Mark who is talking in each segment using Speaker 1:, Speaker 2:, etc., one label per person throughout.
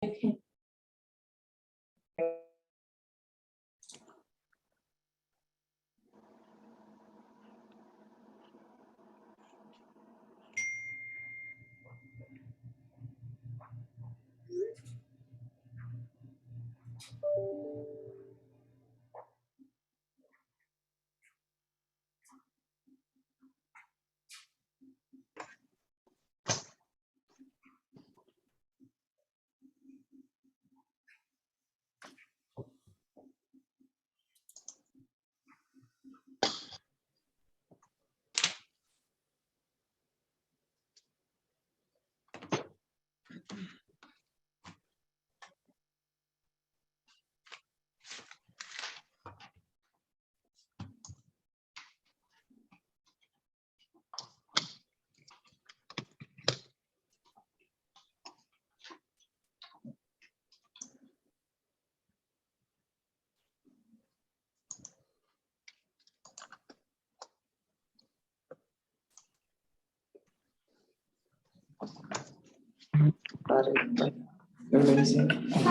Speaker 1: Hi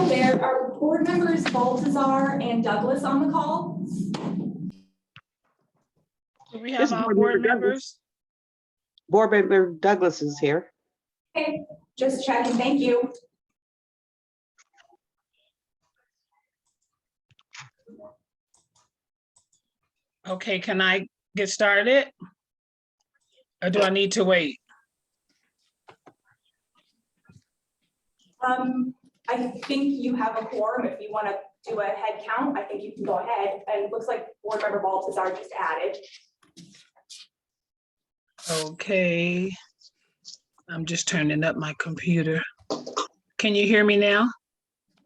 Speaker 1: there, are board members Baltazar and Douglas on the call?
Speaker 2: Do we have our board members?
Speaker 3: Board member Douglas is here.
Speaker 1: Okay, just checking, thank you.
Speaker 2: Okay, can I get started? Or do I need to wait?
Speaker 1: I think you have a quorum. If you want to do a head count, I think you can go ahead. And it looks like board member Baltazar just added.
Speaker 2: Okay. I'm just turning up my computer. Can you hear me now?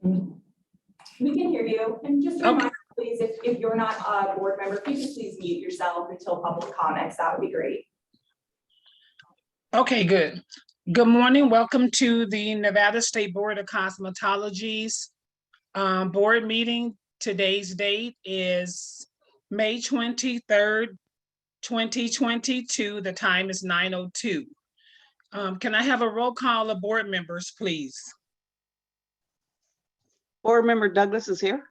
Speaker 1: We can hear you. And just a reminder, please, if you're not a board member, please mute yourself until public comments. That would be great.
Speaker 2: Okay, good. Good morning. Welcome to the Nevada State Board of Cosmetology's board meeting. Today's date is May 23rd, 2022. The time is 9:02. Can I have a roll call of board members, please?
Speaker 3: Board member Douglas is here.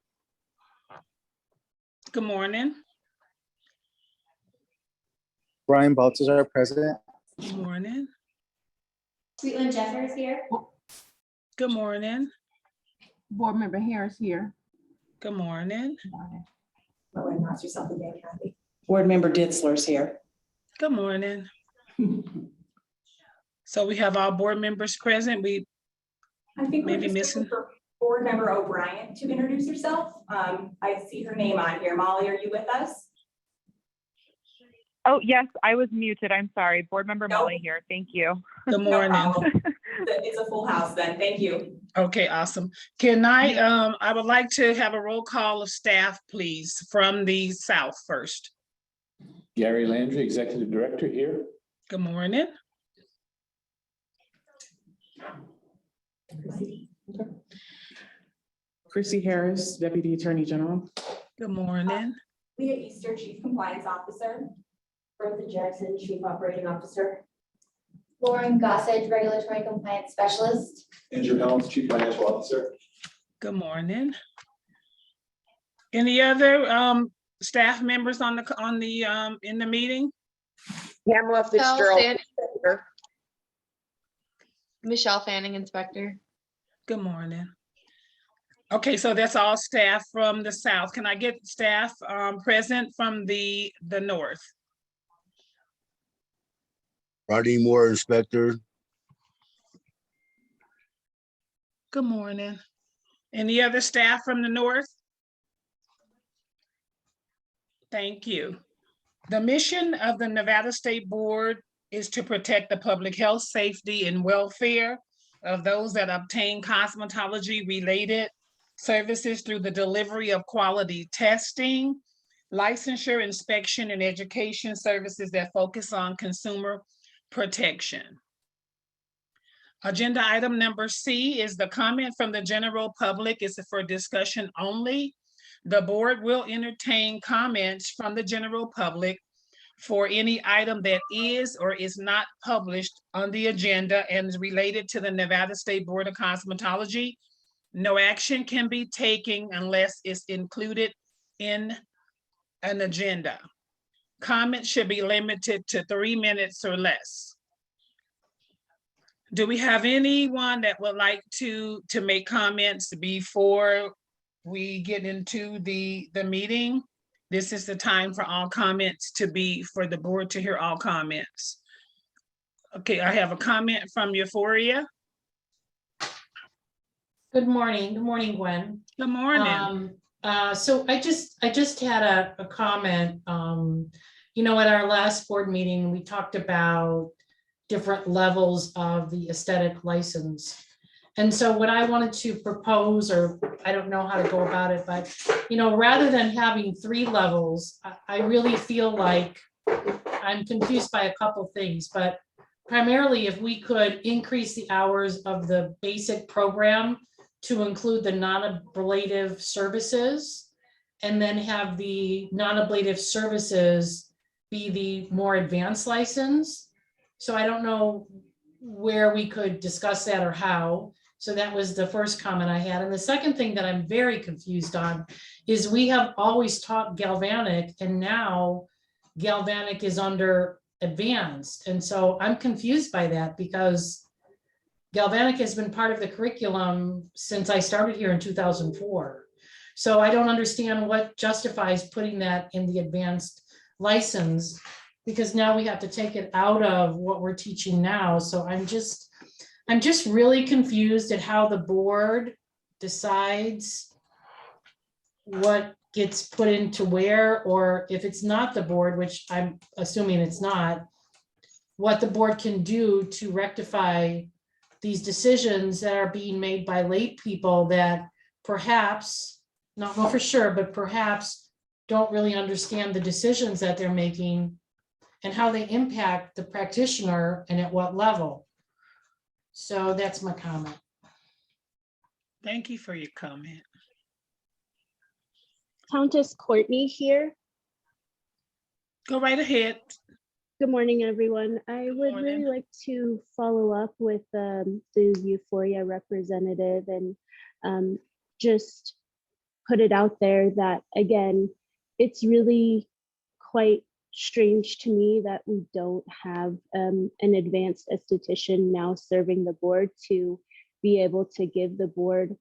Speaker 2: Good morning.
Speaker 4: Brian Baltazar, president.
Speaker 2: Good morning.
Speaker 5: Sweetland Jeffers here.
Speaker 2: Good morning.
Speaker 6: Board member Harris here.
Speaker 2: Good morning.
Speaker 1: Oh, and announce yourself again, Kathy.
Speaker 7: Board member Ditzler's here.
Speaker 2: Good morning. So we have our board members present.
Speaker 1: I think we're
Speaker 2: Maybe
Speaker 1: just
Speaker 2: missing.
Speaker 1: waiting for board member O'Brien to introduce herself. I see her name on here. Molly, are you with us?
Speaker 8: Oh, yes, I was muted. I'm sorry. Board member
Speaker 1: No.
Speaker 8: Molly here. Thank you.
Speaker 2: Good
Speaker 1: No
Speaker 2: morning.
Speaker 1: problem. It's a full house then. Thank you.
Speaker 2: Okay, awesome. Can I would like to have a roll call of staff, please, from the South first.
Speaker 9: Gary Landry, Executive Director here.
Speaker 2: Good morning.
Speaker 7: Chrissy Harris, Deputy Attorney General.
Speaker 2: Good morning.
Speaker 1: Leah Easter, Chief Compliance Officer.
Speaker 5: Bertha Jackson, Chief Operating Officer. Lauren Gossage, Regulatory Compliance Specialist.
Speaker 9: Andrew Helms, Chief Financial Officer.
Speaker 2: Good morning. Any other staff members in the meeting?
Speaker 10: Pamela Fitzgerald.
Speaker 11: Fanning. Michelle Fanning, Inspector.
Speaker 2: Good morning. Okay, so that's all staff from the South. Can I get staff present from the North?
Speaker 12: Rodney Moore, Inspector.
Speaker 2: Good morning. Any other staff from the North? Thank you. The mission of the Nevada State Board is to protect the public health, safety, and welfare of those that obtain cosmetology-related services through the delivery of quality testing, licensure, inspection, and education services that focus on consumer protection. Agenda item number C is the comment from the general public. It's for discussion only. The board will entertain comments from the general public for any item that is or is not published on the agenda and is related to the Nevada State Board of Cosmetology No action can be taken unless it's included in an agenda. Comments should be limited to 3 minutes or less. Do we have anyone that would like to make comments before we get into the meeting? This is the time for all comments for the board to hear all comments. Okay, I have a comment from Euphoria.
Speaker 13: Good morning. Good morning, Gwen.
Speaker 2: Good morning.
Speaker 13: So I just had a comment. You know, at our last board meeting, we talked about different levels of the aesthetic license. And so what I wanted to propose, or I don't know how to go about it, but, you know, rather than having 3 levels, I really feel like I'm confused by a couple things, but primarily if we could increase the hours of the basic program to include the non-ablative services, and then have the non-ablative services be the more advanced license. So I don't know where we could discuss that or how. So that was the first comment I had. And the second thing that I'm very confused on is we have always taught galvanic, and now galvanic is under advanced. And so I'm confused by that because galvanic has been part of the curriculum since I started here in 2004. So I don't understand what justifies putting that in the advanced license, because now we have to take it out of what we're teaching now. So I'm just really confused at how the board decides what gets put into where, or if it's not the board, which I'm assuming it's not, what the board can do to rectify these decisions that are being made by lay people that perhaps, not know for sure, but perhaps don't really understand the decisions that they're making and how they impact the practitioner and at what level. So that's my comment.
Speaker 2: Thank you for your comment.
Speaker 14: Countess Courtney here.
Speaker 2: Go right ahead.
Speaker 14: Good morning, everyone. I would
Speaker 2: morning.
Speaker 14: really like to follow up with the Euphoria representative and just put it out there that, again, it's really quite strange to me that we don't have an advanced esthetician now serving the board to be able to give the board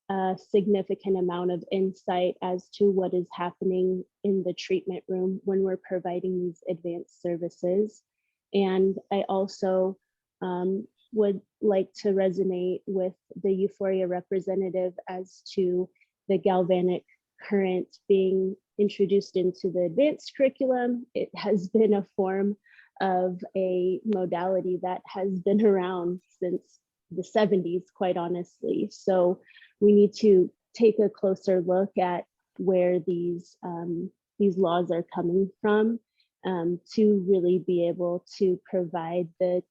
Speaker 14: a significant amount of insight as to what is happening in the treatment room when we're providing these advanced services. And I also would like to resonate with the Euphoria representative as to the galvanic current being introduced into the advanced curriculum. It has been a form of a modality that has been around since the 70s, quite honestly. So we need to take a closer look at where these laws are coming from to really be able to provide the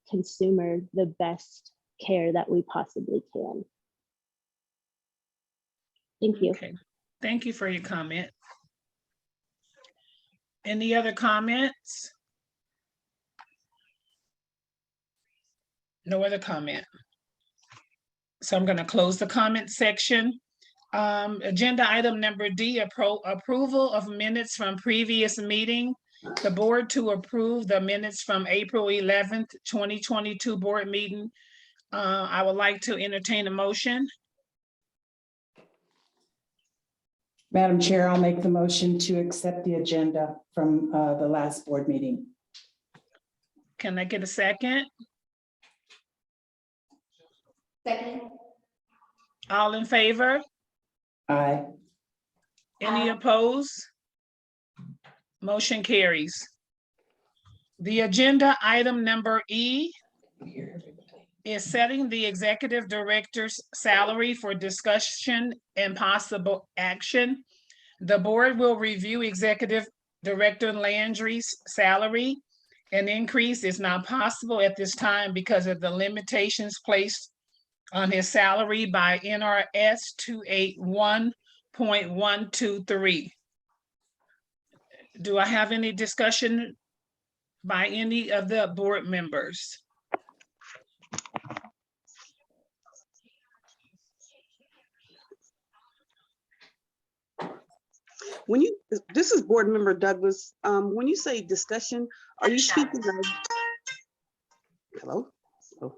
Speaker 14: consumer the best care that we possibly can. Thank you.
Speaker 2: Okay. Thank you for your comment. Any other comments? No other comment. So I'm going to close the comment section. Agenda item number D, approval of minutes from previous meeting. The board to approve the minutes from April 11th, 2022 board meeting. I would like to entertain a motion.
Speaker 7: Madam Chair, I'll make the motion to accept the agenda from the last board meeting.
Speaker 2: Can I get a second?
Speaker 5: Second.
Speaker 2: All in favor?
Speaker 7: Aye.
Speaker 2: Any opposed? Motion carries. The agenda item number E is setting the executive director's salary for discussion and possible action. The board will review executive director Landry's salary. An increase is not possible at this time because of the limitations placed on his salary by NRS 281.123. Do I have any discussion by any of the board members?
Speaker 3: When you, this is Board Member Douglas. When you say discussion, are you speaking of? Hello? Oh.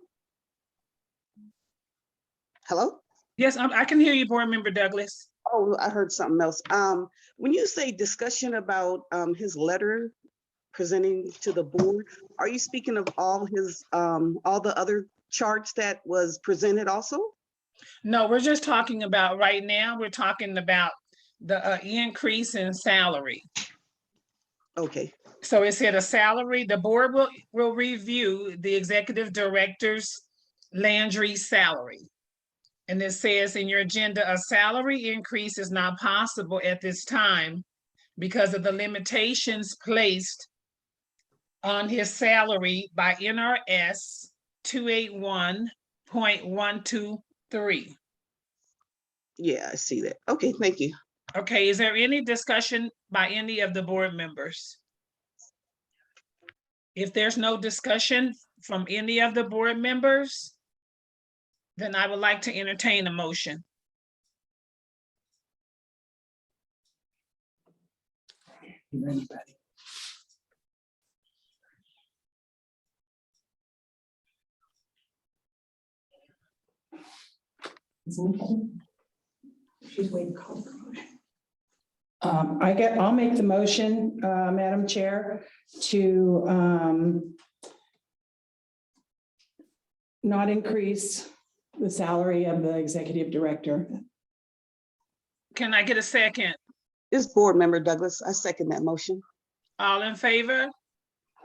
Speaker 3: Hello?
Speaker 2: Yes, I can hear you, Board Member Douglas.
Speaker 3: Oh, I heard something else. When you say discussion about his letter presenting to the board, are you speaking of all his all the other charts that was presented also?
Speaker 2: No, we're just talking about right now, we're talking about the increase in salary.
Speaker 3: Okay.
Speaker 2: So it said a salary, the board will review the executive director's Landry salary. And it says in your agenda, a salary increase is not possible at this time because of the limitations placed on his salary by NRS 281.123.
Speaker 3: Yeah, I see that. Okay, thank you.
Speaker 2: Okay, is there any discussion by any of the board members? If there's no discussion from any of the board members, then I would like to entertain a motion.
Speaker 7: Anybody?
Speaker 1: She's waiting to call for a motion.
Speaker 7: I'll make the motion, Madam Chair, to not increase the salary of the executive director.
Speaker 2: Can I get a second?
Speaker 3: This Board Member Douglas, I second that motion.
Speaker 2: All in favor?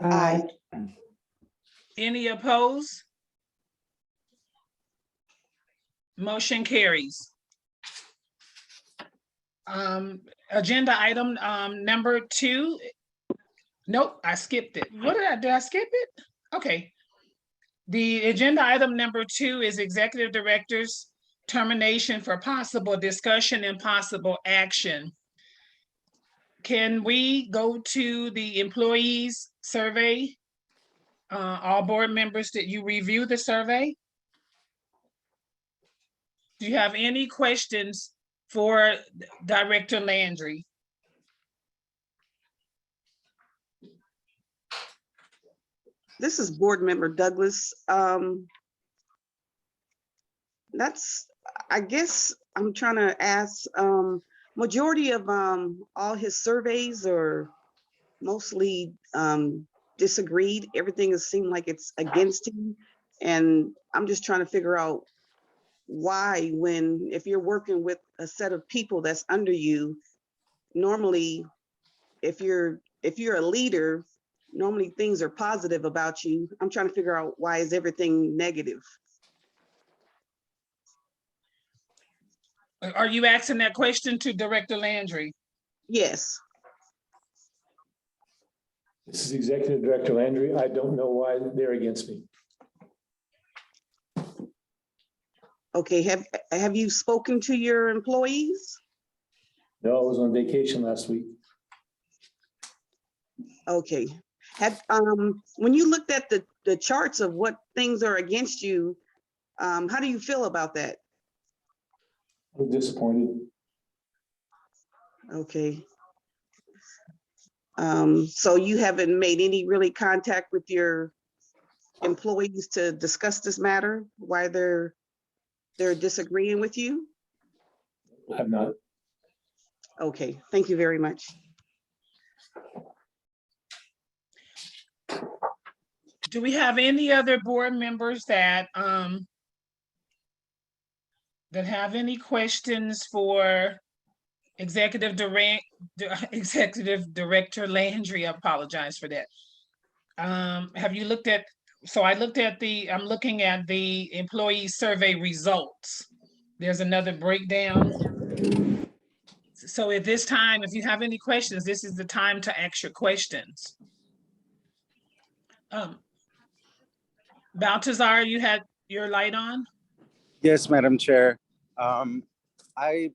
Speaker 3: Aye.
Speaker 2: Any opposed? Motion carries. Agenda item number 2. Nope, I skipped it. Did I skip it? Okay. The agenda item number 2 is executive director's termination for possible discussion and possible action. Can we go to the employees survey? All board members, did you review the survey? Do you have any questions for Director Landry?
Speaker 3: This is Board Member Douglas. I guess I'm trying to ask, majority of all his surveys are mostly disagreed. Everything has seemed like it's against him. And I'm just trying to figure out why, if you're working with a set of people that's under you, normally, if you're a leader, normally things are positive about you. I'm trying to figure out why is everything negative?
Speaker 2: Are you asking that question to Director Landry?
Speaker 3: Yes.
Speaker 9: This is Executive Director Landry. I don't know why they're against me.
Speaker 3: Okay, have you spoken to your employees?
Speaker 9: No, I was on vacation last week.
Speaker 3: Okay. When you looked at the charts of what things are against you, how do you feel about that?
Speaker 9: I'm disappointed.
Speaker 3: Okay. So you haven't made any really contact with your employees to discuss this matter, why they're disagreeing with you?
Speaker 9: I have not.
Speaker 3: Okay, thank you very much.
Speaker 2: Do we have any other board members that have any questions for Executive Director Landry? I apologize for that. Have you looked at, so I'm looking at the employee survey results. There's another breakdown. So at this time, if you have any questions, this is the time to ask your questions. Baltazar, you had your light on?
Speaker 4: Yes, Madam Chair. I've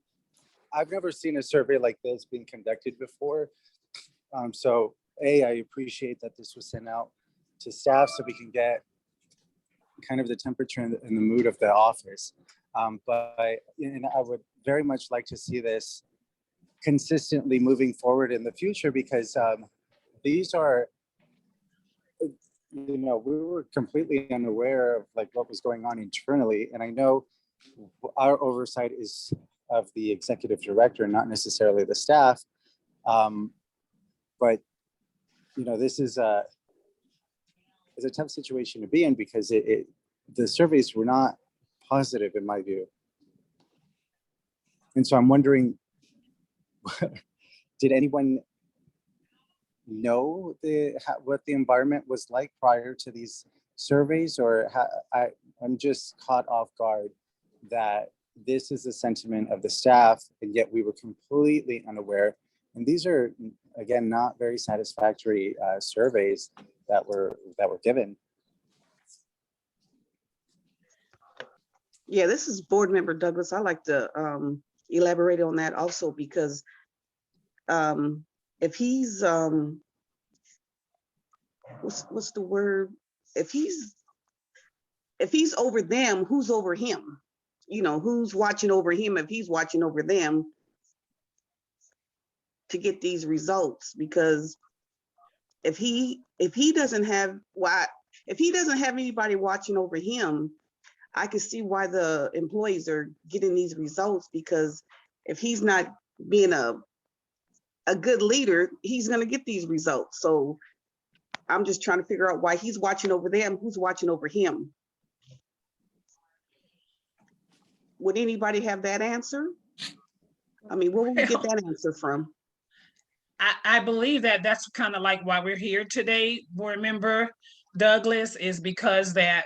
Speaker 4: never seen a survey like this being conducted before. So I appreciate that this was sent out to staff so we can get kind of the temperature and the mood of the office. But I would very much like to see this consistently moving forward in the future, because these are, we were completely unaware of like what was going on internally. And I know our oversight is of the executive director, not necessarily the staff. But this is a tough situation to be in, because the surveys were not positive in my view. And so I'm wondering, did anyone know what the environment was like prior to these surveys, or I'm just caught off guard that this is the sentiment of the staff, and yet we were completely unaware. And these are, again, not very satisfactory surveys that were given.
Speaker 3: Yeah, this is Board Member Douglas. I like to elaborate on that also, because if he's what's the word? If he's over them, who's over him? Who's watching over him if he's watching over them to get these results? Because if he doesn't have anybody watching over him, I can see why the employees are getting these results, because if he's not being a good leader, he's going to get these results. So I'm just trying to figure out why he's watching over them, who's watching over him. Would anybody have that answer? I mean, where would we get that answer from?
Speaker 2: I believe that that's kind of like why we're here today, Board Member Douglas, is because that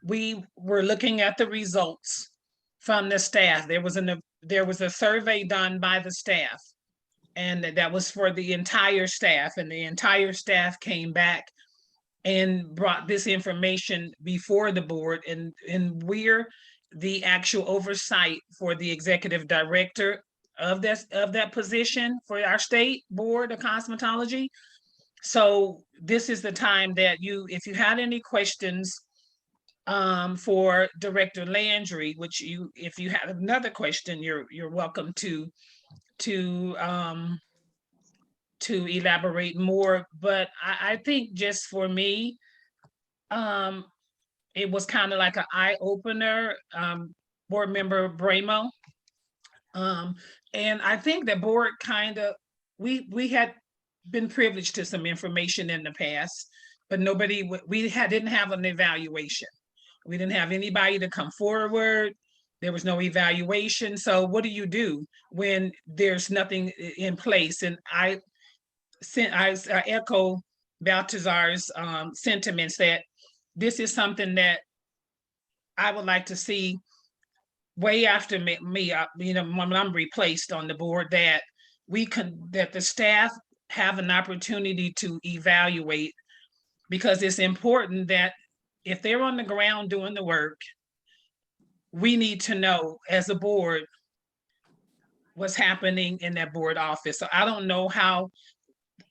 Speaker 2: we were looking at the results from the staff. There was a survey done by the staff, and that was for the entire staff, and the entire staff came back and brought this information before the board, and we're the actual oversight for the executive director of that position for our State Board of Cosmetology. So this is the time that if you had any questions for Director Landry, if you have another question, you're welcome to elaborate more. But I think just for me, it was kind of like an eye opener, Board Member Bramo. And I think the board we had been privileged to some information in the past, but didn't have an evaluation. We didn't have anybody to come forward. There was no evaluation. So what do you do when there's nothing in place? And I echo Baltazar's sentiments that this is something that I would like to see way after me, when I'm replaced on the board, that the staff have an opportunity to evaluate, because it's important that if they're on the ground doing the work, we need to know as a board what's happening in that board office. So I don't know how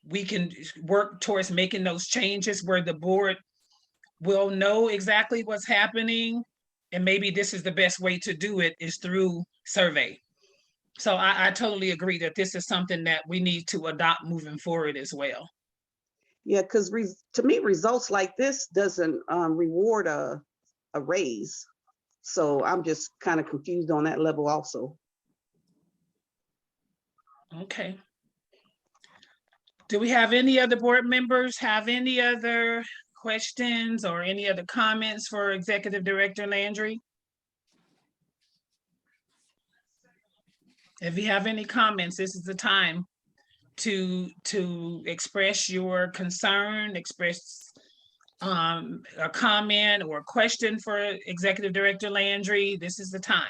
Speaker 2: we can work towards making those changes where the board will know exactly what's happening. And maybe this is the best way to do it, is through survey. So I totally agree that this is something that we need to adopt moving forward as well.
Speaker 3: Yeah, because to me, results like this doesn't reward a raise. So I'm just kind of confused on that level also.
Speaker 2: Okay. Do we have any other board members have any other questions or any other comments for Executive Director Landry? If you have any comments, this is the time to express your concern, express a comment or a question for Executive Director Landry. This is the time.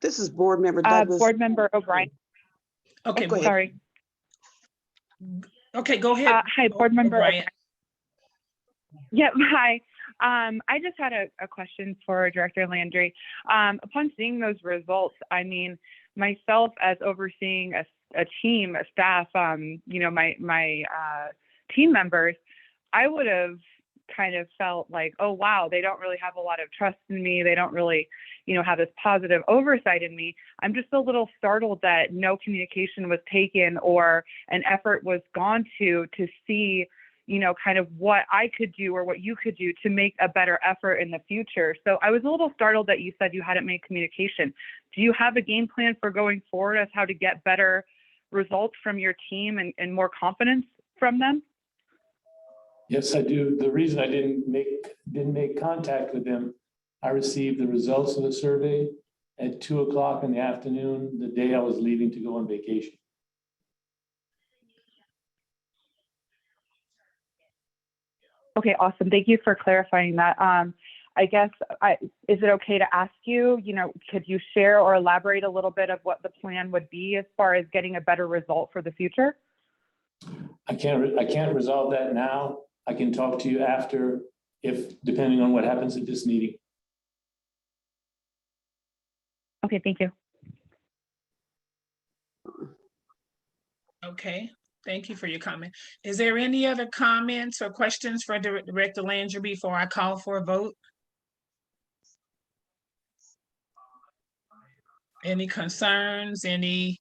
Speaker 3: This is Board Member Douglas.
Speaker 8: Board Member O'Brien.
Speaker 2: Okay,
Speaker 3: go ahead.
Speaker 8: Sorry.
Speaker 2: Okay, go ahead.
Speaker 8: Hi, Board Member
Speaker 2: O'Brien.
Speaker 8: Yep, hi. I just had a question for Director Landry. Upon seeing those results, I mean, myself as overseeing a team, a staff, my team members, I would have kind of felt like, oh, wow, they don't really have a lot of trust in me. They don't really, have this positive oversight in me. I'm just a little startled that no communication was taken or an effort was gone to see, kind of what I could do or what you could do to make a better effort in the future. So I was a little startled that you said you hadn't made communication. Do you have a game plan for going forward as how to get better results from your team and more confidence from them?
Speaker 9: Yes, I do. The reason I didn't make contact with them, I received the results of the survey at 2:00 in the afternoon, the day I was leaving to go on vacation.
Speaker 8: Okay, awesome. Thank you for clarifying that. I guess, is it okay to ask you, could you share or elaborate a little bit of what the plan would be as far as getting a better result for the future?
Speaker 9: I can't resolve that now. I can talk to you after, depending on what happens at this meeting.
Speaker 8: Okay, thank you.
Speaker 2: Okay, thank you for your comment. Is there any other comments or questions for Director Landry before I call for a vote? Any concerns, any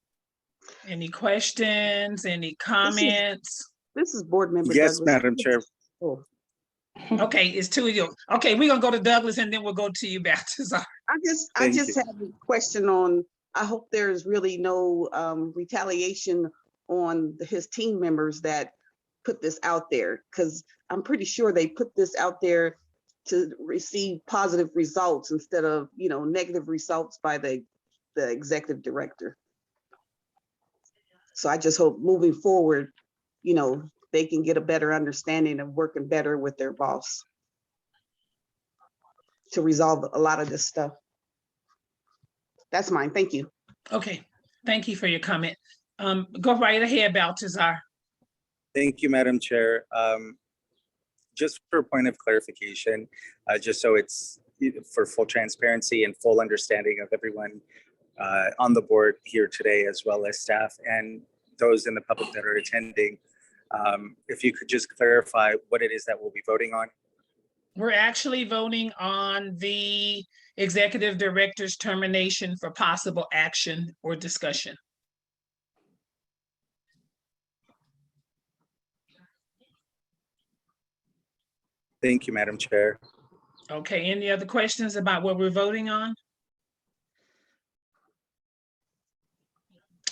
Speaker 2: questions, any comments?
Speaker 3: This is Board Member
Speaker 4: Yes,
Speaker 3: Douglas.
Speaker 4: Madam Chair.
Speaker 3: Oh.
Speaker 2: Okay, it's two of you. Okay, we're gonna go to Douglas and then we'll go to you, Balthazar.
Speaker 3: I
Speaker 4: Thank
Speaker 3: just
Speaker 4: you.
Speaker 3: have a question on, I hope there's really no retaliation on his team members that put this out there, because I'm pretty sure they put this out there to receive positive results instead of, negative results by the executive director. So I just hope moving forward, they can get a better understanding of working better with their boss to resolve a lot of this stuff. That's mine. Thank you.
Speaker 2: Okay, thank you for your comment. Go right ahead, Balthazar.
Speaker 4: Thank you, Madam Chair. Just for a point of clarification, just so it's for full transparency and full understanding of everyone on the board here today, as well as staff and those in the public that are attending, if you could just clarify what it is that we'll be voting on.
Speaker 2: We're actually voting on the executive director's termination for possible action or discussion.
Speaker 4: Thank you, Madam Chair.
Speaker 2: Okay, any other questions about what we're voting on?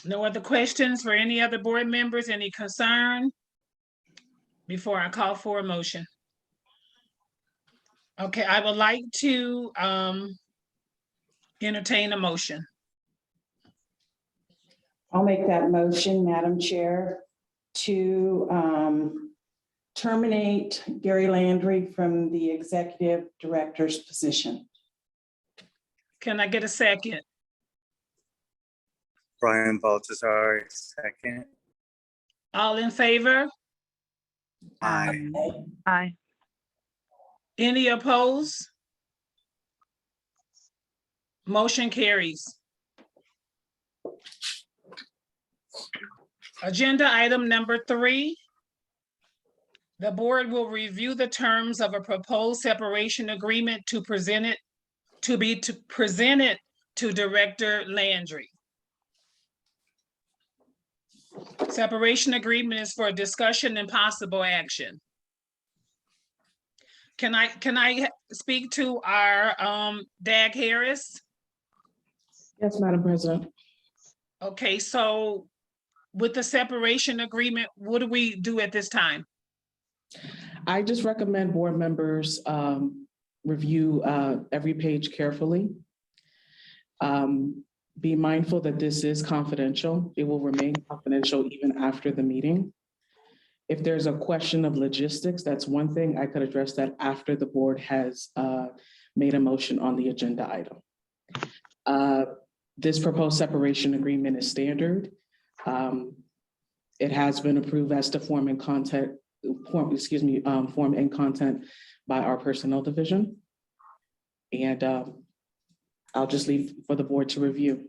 Speaker 2: No other questions for any other board members? Any concern? Before I call for a motion. Okay, I would like to entertain a motion.
Speaker 7: I'll make that motion, Madam Chair, to terminate Gary Landry from the executive director's position.
Speaker 2: Can I get a second?
Speaker 4: Brian Baltazar, second.
Speaker 2: All in favor?
Speaker 4: Aye.
Speaker 8: Aye.
Speaker 2: Any opposed? Motion carries. Agenda item number 3. The board will review the terms of a proposed separation agreement to be presented to Director Landry. Separation agreement is for discussion and possible action. Can I speak to our Dag Harris?
Speaker 6: Yes, Madam President.
Speaker 2: Okay, so with the separation agreement, what do we do at this time?
Speaker 6: I just recommend board members review every page carefully. Be mindful that this is confidential. It will remain confidential even after the meeting. If there's a question of logistics, that's one thing. I could address that after the board has made a motion on the agenda item. This proposed separation agreement is standard. It has been approved as to form and content by our personnel division. And I'll just leave for the board to review.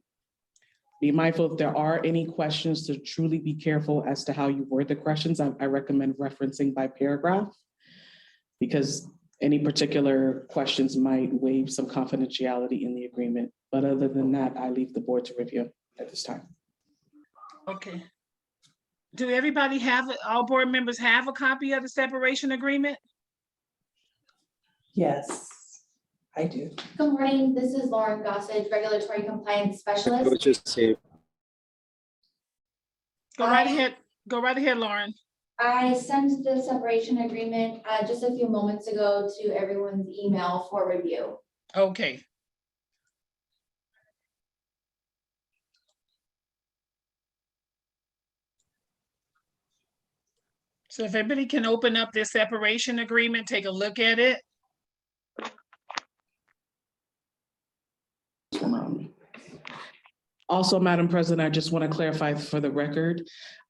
Speaker 6: Be mindful if there are any questions to truly be careful as to how you word the questions. I recommend referencing by paragraph, because any particular questions might waive some confidentiality in the agreement. But other than that, I leave the board to review at this time.
Speaker 2: Okay. Do everybody have, all board members have a copy of the separation agreement?
Speaker 7: Yes, I do.
Speaker 5: Good morning, this is Lauren Gossage, Regulatory Compliance
Speaker 4: I
Speaker 5: Specialist.
Speaker 4: would just say,
Speaker 2: Go right ahead. Go right ahead, Lauren.
Speaker 5: I sent the separation agreement just a few moments ago to everyone's email for review.
Speaker 2: Okay. So if everybody can open up this separation agreement, take a look at it.
Speaker 6: Also, Madam President, I just want to clarify for the record,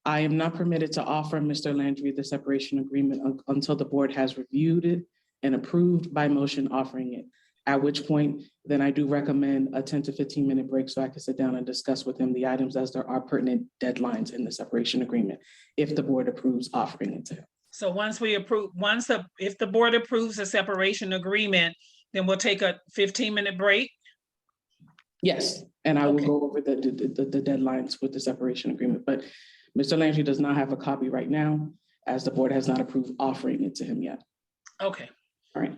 Speaker 6: I am not permitted to offer Mr. Landry the separation agreement until the board has reviewed it and approved by motion offering it. At which point, then I do recommend a 10 to 15-minute break so I can sit down and discuss with him the items as there are pertinent deadlines in the separation agreement, if the board approves offering it to him.
Speaker 2: So once we approve, if the board approves the separation agreement, then we'll take a 15-minute break.
Speaker 6: Yes, and I will
Speaker 2: Okay.
Speaker 6: go over the deadlines with the separation agreement, but Mr. Landry does not have a copy right now, as the board has not approved offering it to him yet.
Speaker 2: Okay.
Speaker 6: All right.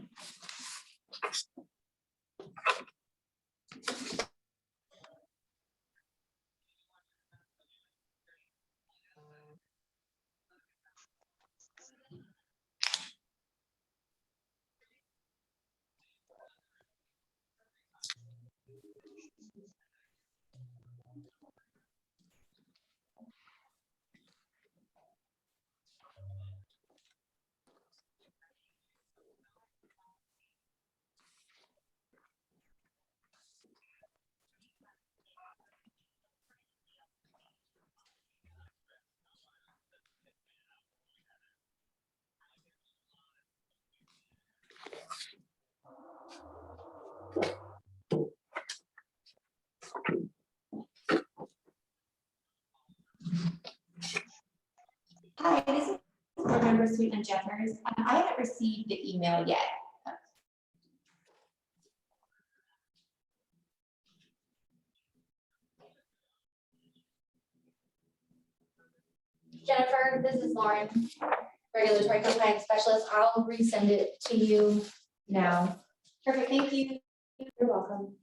Speaker 5: Hi, this is board member Sweetman Jeffers. I haven't received the email yet. Jennifer, this is Lauren, Regulatory Compliance Specialist. I'll resend it to you now. Perfect, thank you. You're welcome.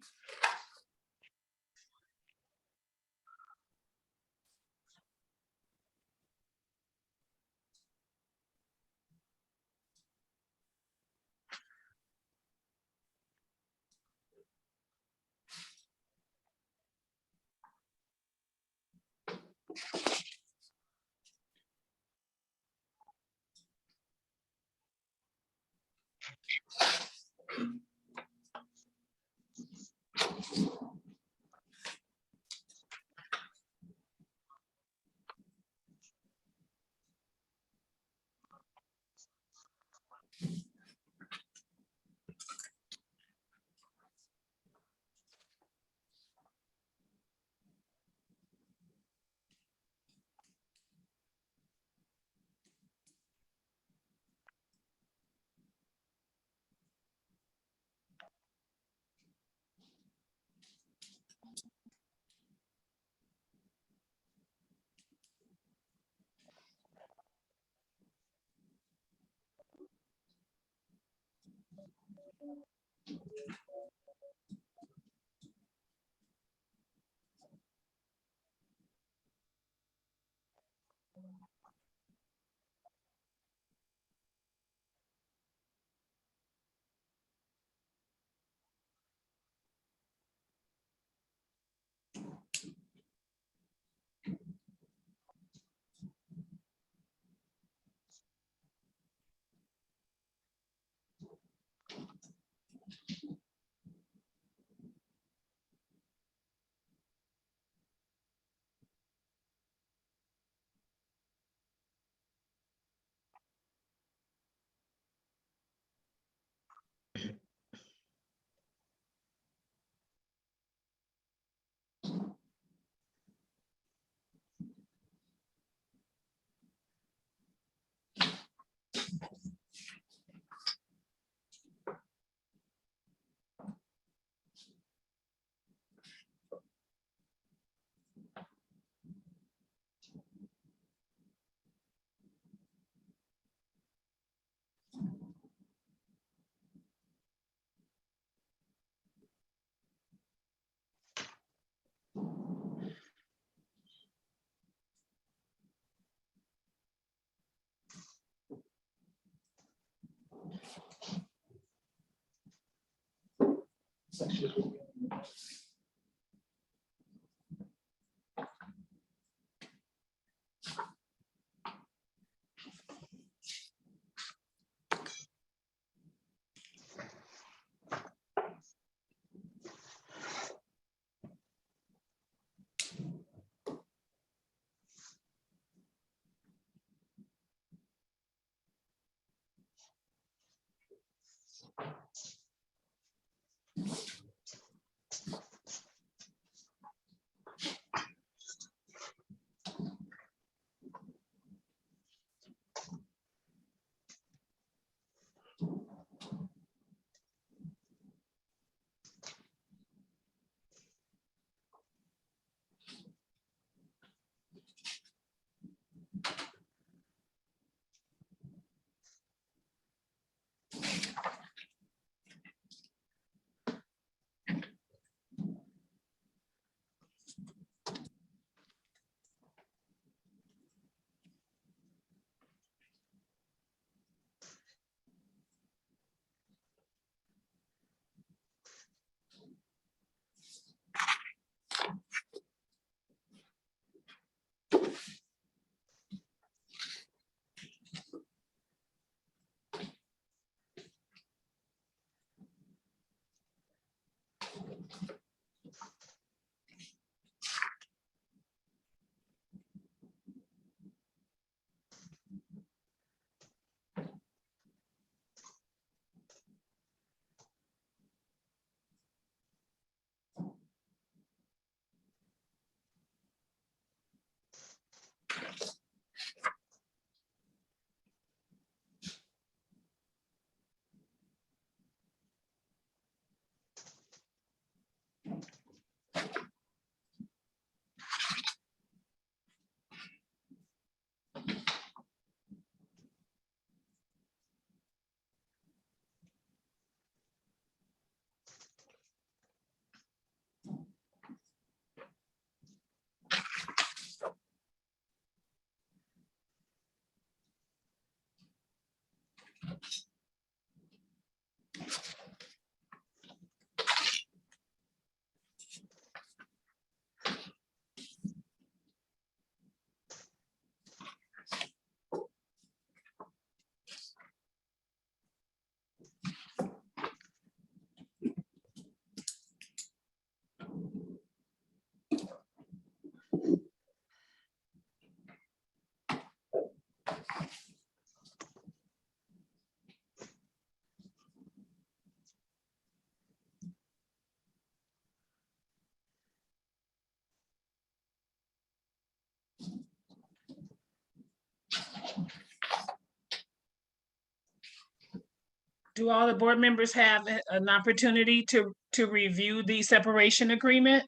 Speaker 2: Do all the board members have an opportunity to review the separation agreement?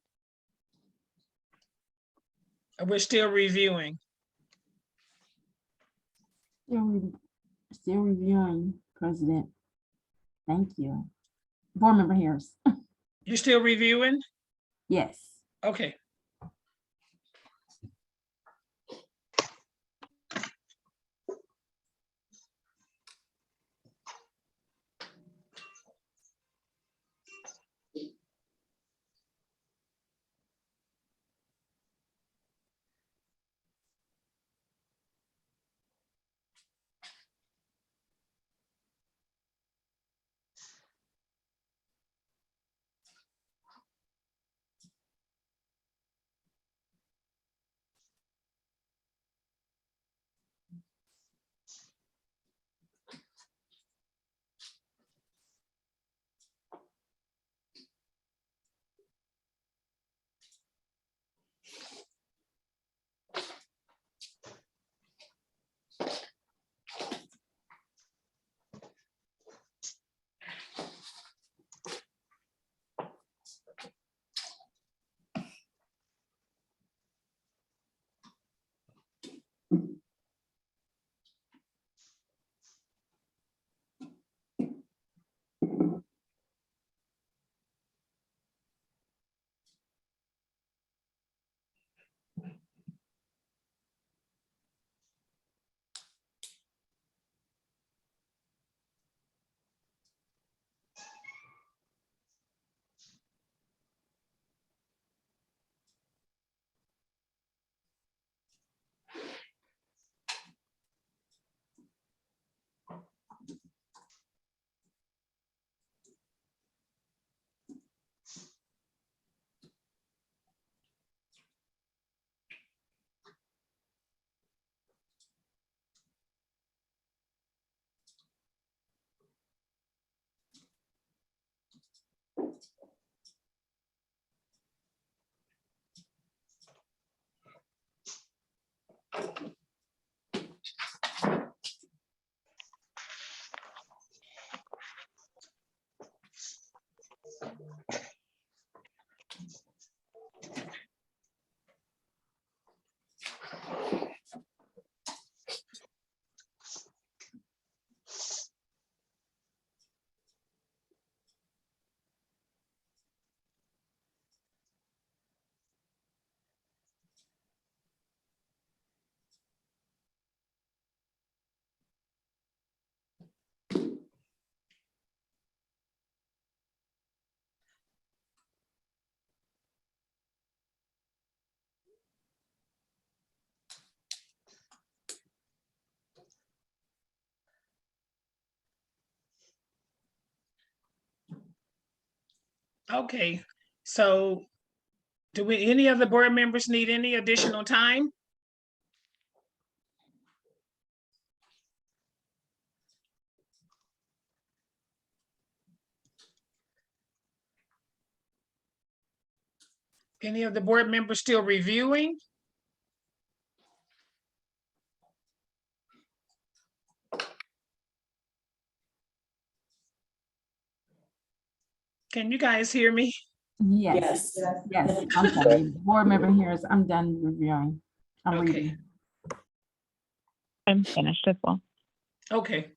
Speaker 2: We're still reviewing.
Speaker 15: Still reviewing, President. Thank you. Board Member Harris.
Speaker 2: You're still reviewing?
Speaker 15: Yes.
Speaker 2: Okay. Okay, so any of the board members need any additional time? Any of the board members still reviewing? Can you guys hear me?
Speaker 15: Yes, yes, I'm sorry. Board Member Harris, I'm done reviewing. I'm
Speaker 2: Okay.
Speaker 15: reading.
Speaker 8: I'm finished as well.
Speaker 2: Okay.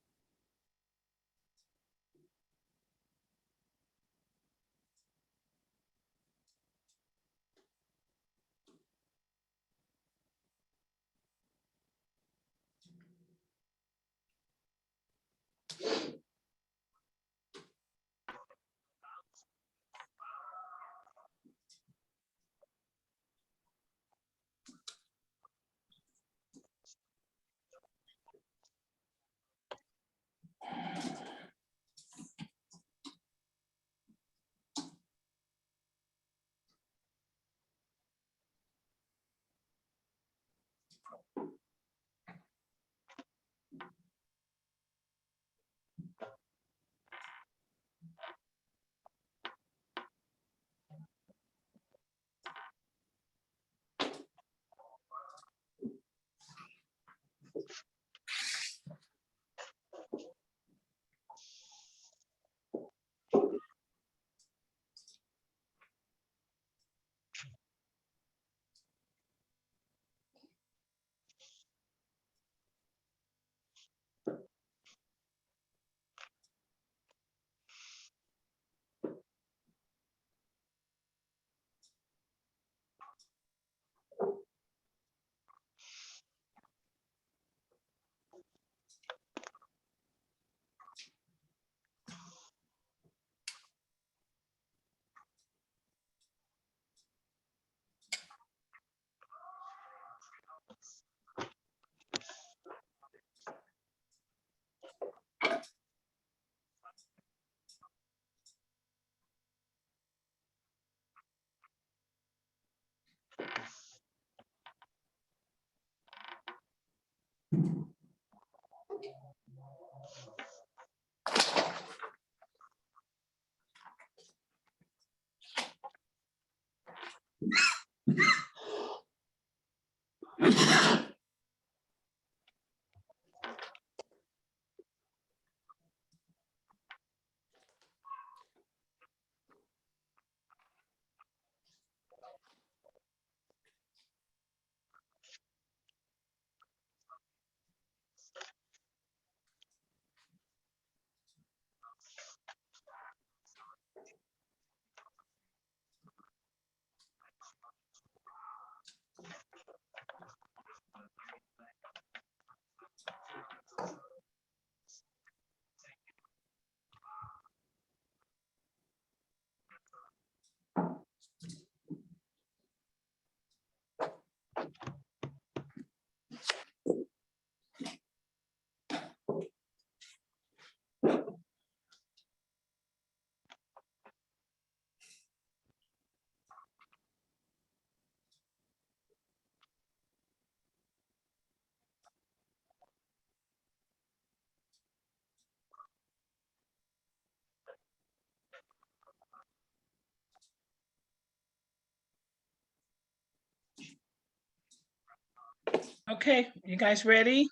Speaker 2: Okay, you guys ready?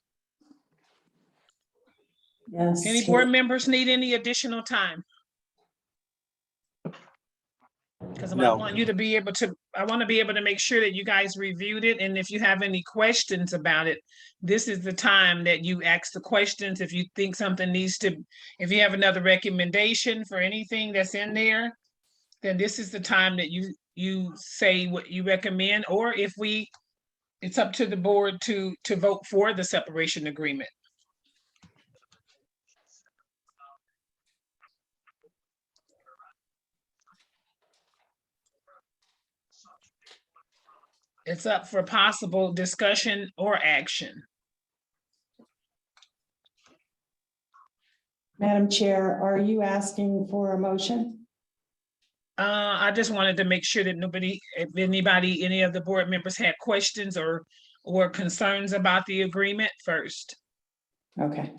Speaker 7: Yes.
Speaker 2: Any board members need any additional time? Because I
Speaker 4: No.
Speaker 2: want you to be able to, I want to be able to make sure that you guys reviewed it. And if you have any questions about it, this is the time that you ask the questions. If you think something needs to, if you have another recommendation for anything that's in there, then this is the time that you say what you recommend, or if it's up to the board to vote for the separation agreement. It's up for possible discussion or action.
Speaker 7: Madam Chair, are you asking for a motion?
Speaker 2: I just wanted to make sure that nobody, if anybody, any of the board members had questions or concerns about the agreement first.
Speaker 7: Okay.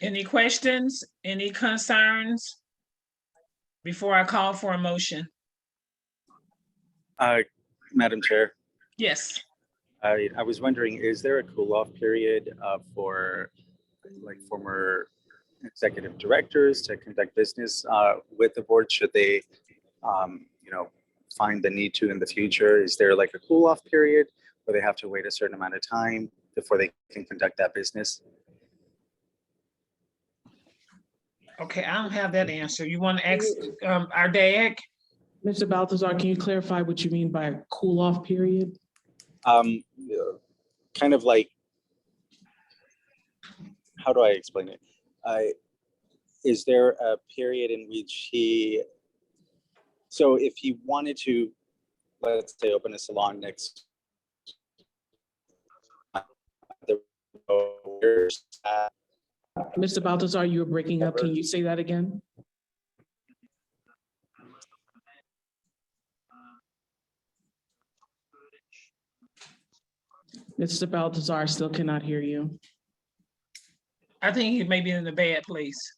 Speaker 2: Any questions, any concerns? Before I call for a motion?
Speaker 4: Madam Chair,
Speaker 2: Yes.
Speaker 4: I was wondering, is there a cool-off period for like former executive directors to conduct business with the board? Should they, find the need to in the future? Is there like a cool-off period where they have to wait a certain amount of time before they can conduct that business?
Speaker 2: Okay, I don't have that answer. You want to ask our DAG?
Speaker 6: Mr. Balthazar, can you clarify what you mean by a cool-off period?
Speaker 4: Kind of like, how do I explain it? Is there a period in which so if he wanted to, let's say, open a salon next,
Speaker 6: Mr. Balthazar, you were breaking up. Can you say that again? Mr. Balthazar, I still cannot hear you.
Speaker 2: I think he may be in a bad place.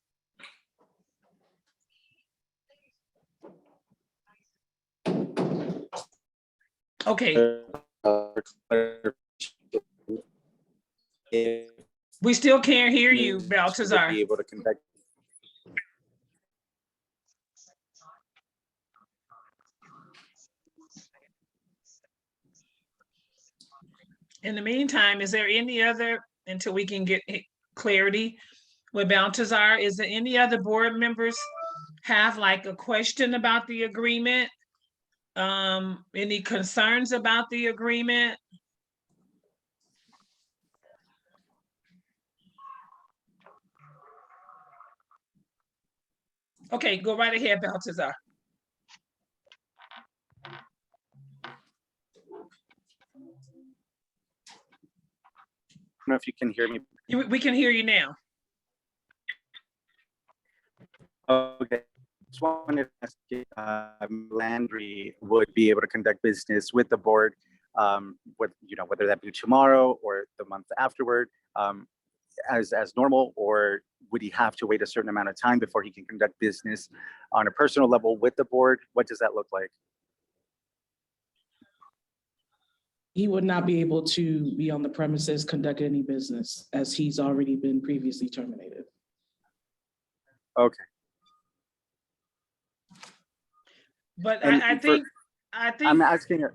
Speaker 2: Okay. We still can't hear you, Balthazar.
Speaker 4: Be able to conduct.
Speaker 2: In the meantime, is there any other, until we can get clarity with Balthazar, is there any other board members have like a question about the agreement? Any concerns about the agreement? Okay, go right ahead, Balthazar.
Speaker 4: I don't know if you can hear me.
Speaker 2: We can hear you now.
Speaker 4: Okay. Just wanted to ask if Landry would be able to conduct business with the board, whether that be tomorrow or the month afterward, as normal, or would he have to wait a certain amount of time before he can conduct business on a personal level with the board? What does that look like?
Speaker 6: He would not be able to be on the premises, conduct any business, as he's already been previously terminated.
Speaker 4: Okay.
Speaker 2: But I think
Speaker 4: I'm asking her.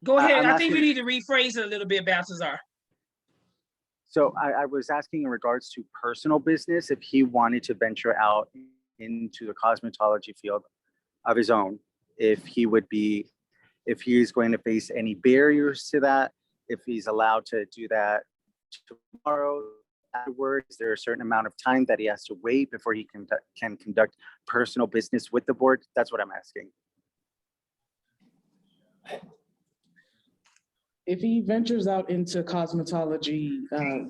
Speaker 2: Go ahead. I think we need to rephrase it a little bit, Balthazar.
Speaker 4: So I was asking in regards to personal business, if he wanted to venture out into the cosmetology field of his own, if he's going to face any barriers to that, if he's allowed to do that tomorrow, afterwards, is there a certain amount of time that he has to wait before he can conduct personal business with the board? That's what I'm asking.
Speaker 6: If he ventures out into cosmetology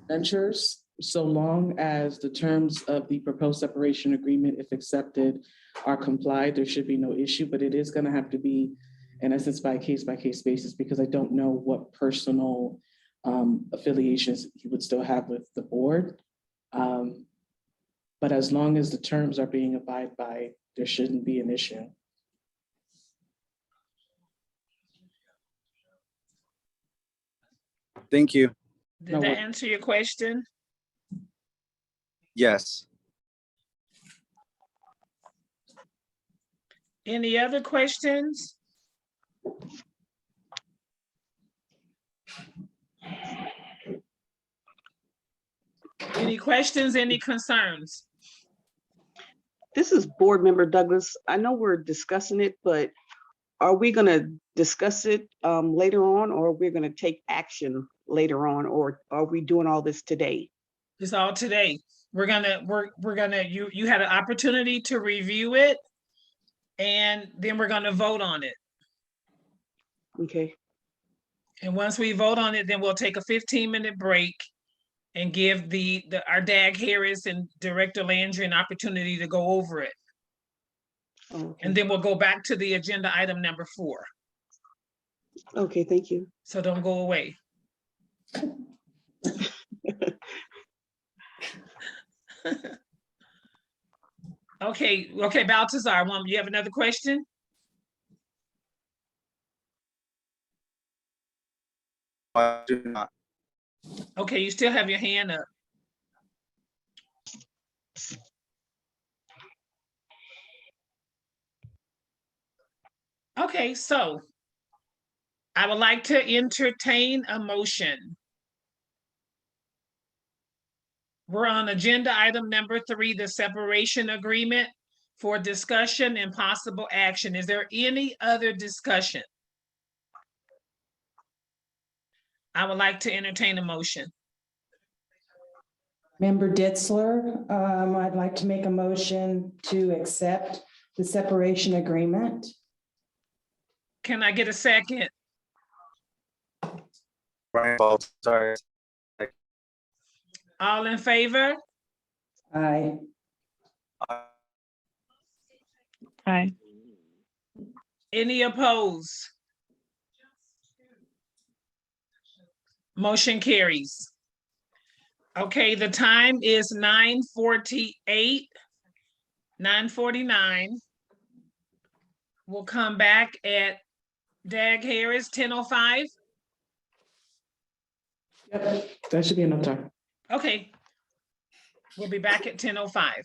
Speaker 6: ventures, so long as the terms of the proposed separation agreement, if accepted, are complied, there should be no issue, but it is going to have to be, in essence, by case basis, because I don't know what personal affiliations he would still have with the board. But as long as the terms are being abided by, there shouldn't be an issue.
Speaker 4: Thank you.
Speaker 2: Did that answer your question?
Speaker 4: Yes.
Speaker 2: Any other questions? Any questions, any concerns?
Speaker 3: This is Board Member Douglas. I know we're discussing it, but are we going to discuss it later on, or we're going to take action later on, or are we doing all this today?
Speaker 2: It's all today. You had an opportunity to review it, and then we're gonna vote on it.
Speaker 3: Okay.
Speaker 2: And once we vote on it, then we'll take a 15-minute break and give our DAG Harris and Director Landry an opportunity to go over it.
Speaker 3: Okay.
Speaker 2: And then we'll go back to the agenda item number 4.
Speaker 3: Okay, thank you.
Speaker 2: So don't go away. Okay, Baltazar, you have another question?
Speaker 4: I do not.
Speaker 2: Okay, you still have your hand up. Okay, so I would like to entertain a motion. We're on agenda item number 3, the separation agreement for discussion and possible action. Is there any other discussion? I would like to entertain a motion.
Speaker 7: Member Ditzler, I'd like to make a motion to accept the separation agreement.
Speaker 2: Can I get a second?
Speaker 4: Brian Baltzar.
Speaker 2: All in favor?
Speaker 7: Aye.
Speaker 8: Aye.
Speaker 2: Any opposed? Motion carries. Okay, the time is 9:48, 9:49. We'll come back at DAG Harris, 10:05.
Speaker 6: Yep, that should be enough time.
Speaker 2: Okay. We'll be back at 10:05.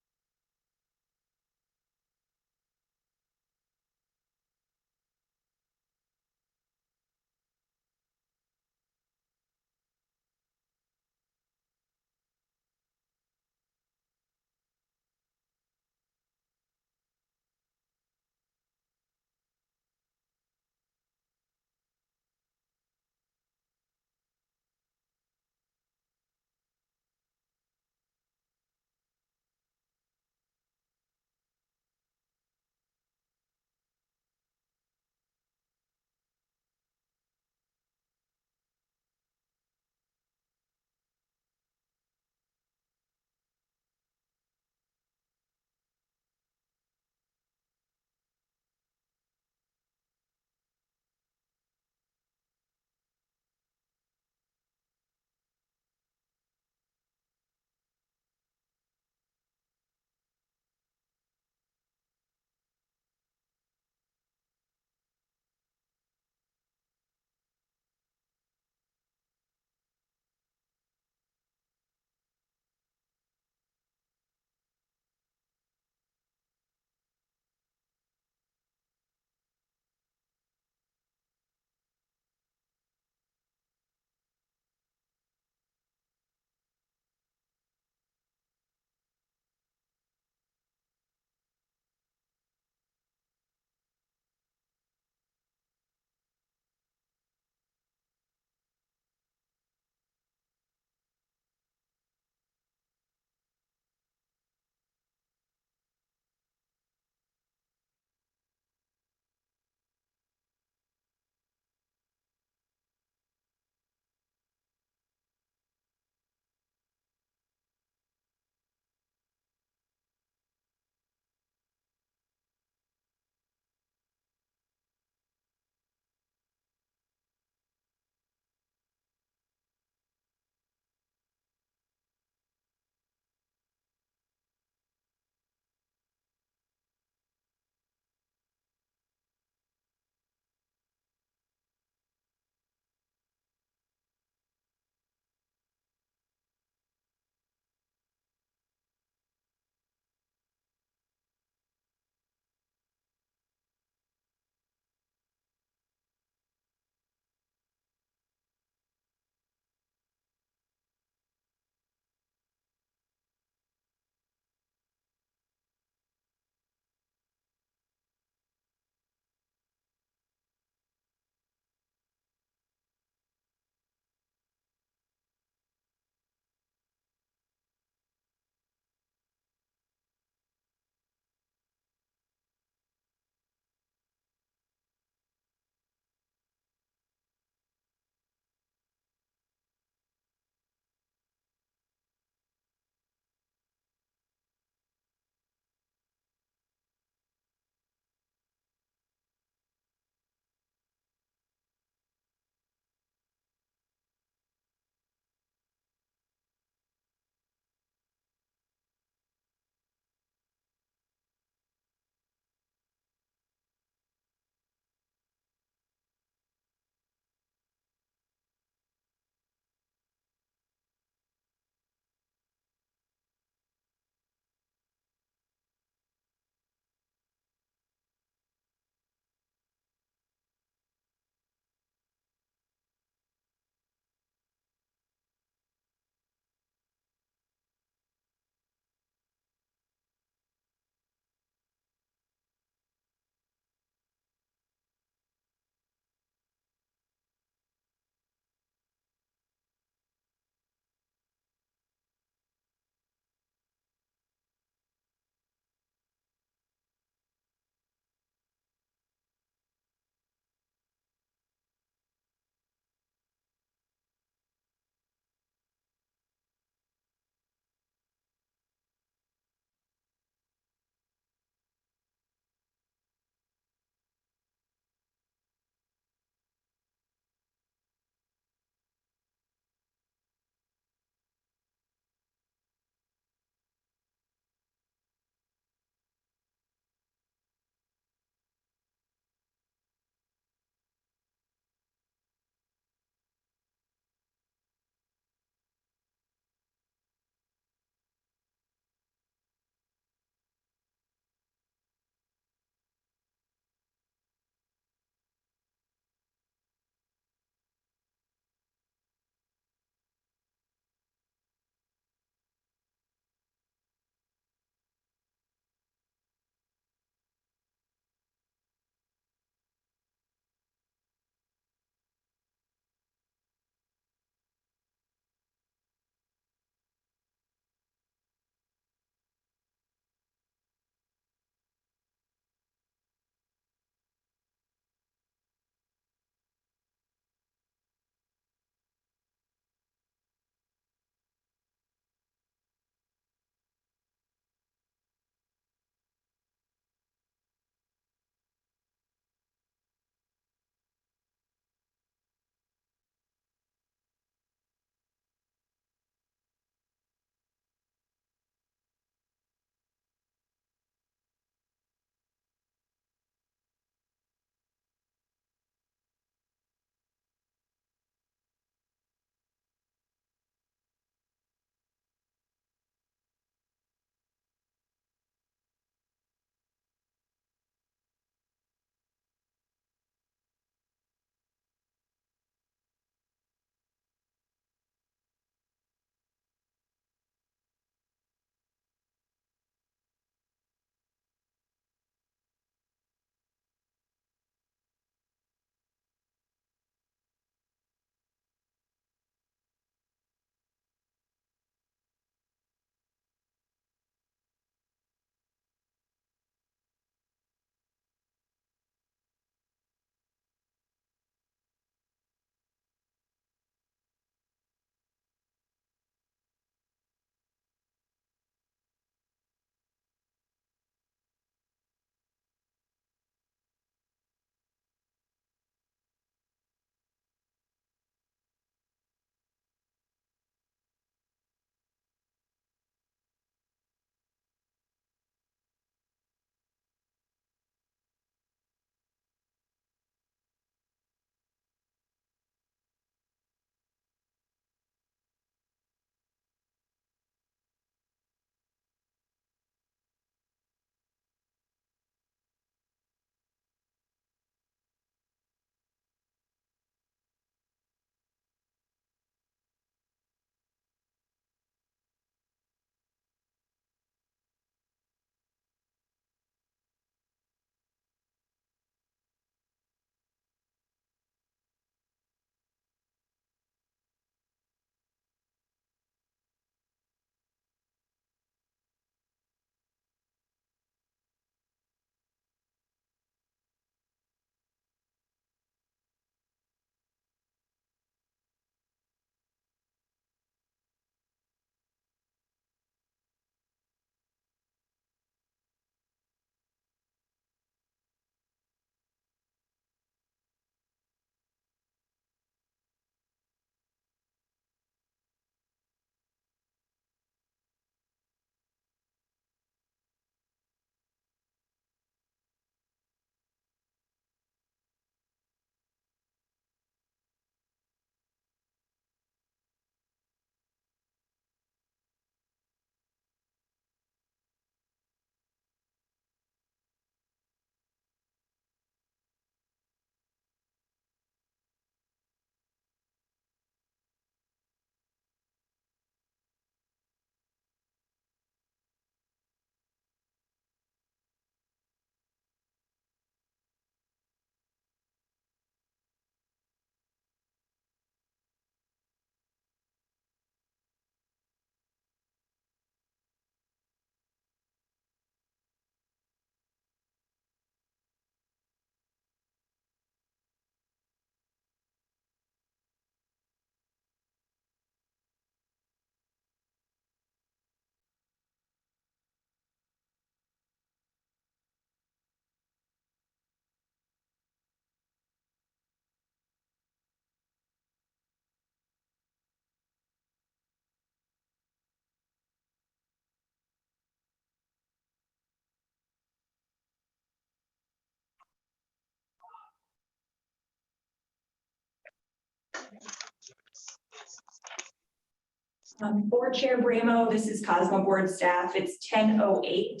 Speaker 1: Board Chair Bramo, this is Cosmo Board staff. It's 10:08.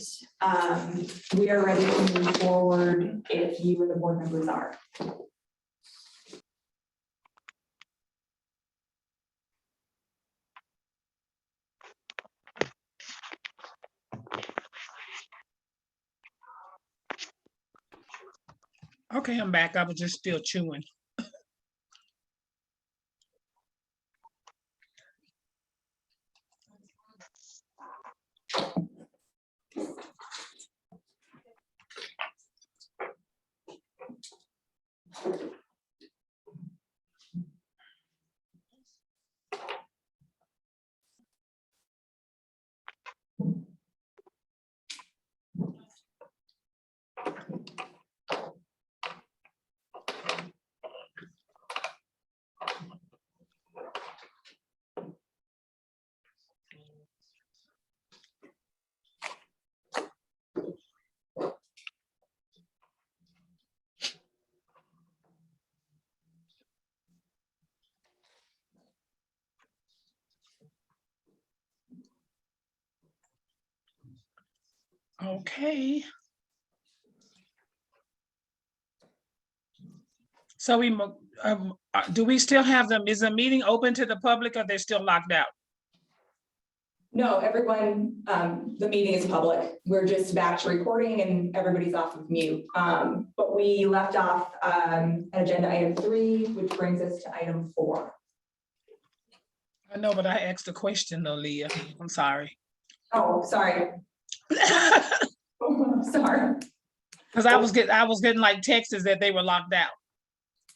Speaker 1: We are ready to move forward if you and the board members are.
Speaker 2: Okay, I'm back. I was just still chewing. Okay. So do we still have them? Is the meeting open to the public or they're still locked out?
Speaker 1: No, everyone, the meeting is public. We're just back to recording and everybody's off of mute. But we left off agenda item 3, which brings us to item 4.
Speaker 2: I know, but I asked a question though, Leah. I'm sorry.
Speaker 1: Oh, sorry. Sorry.
Speaker 2: Because I was getting like texts that they were locked out.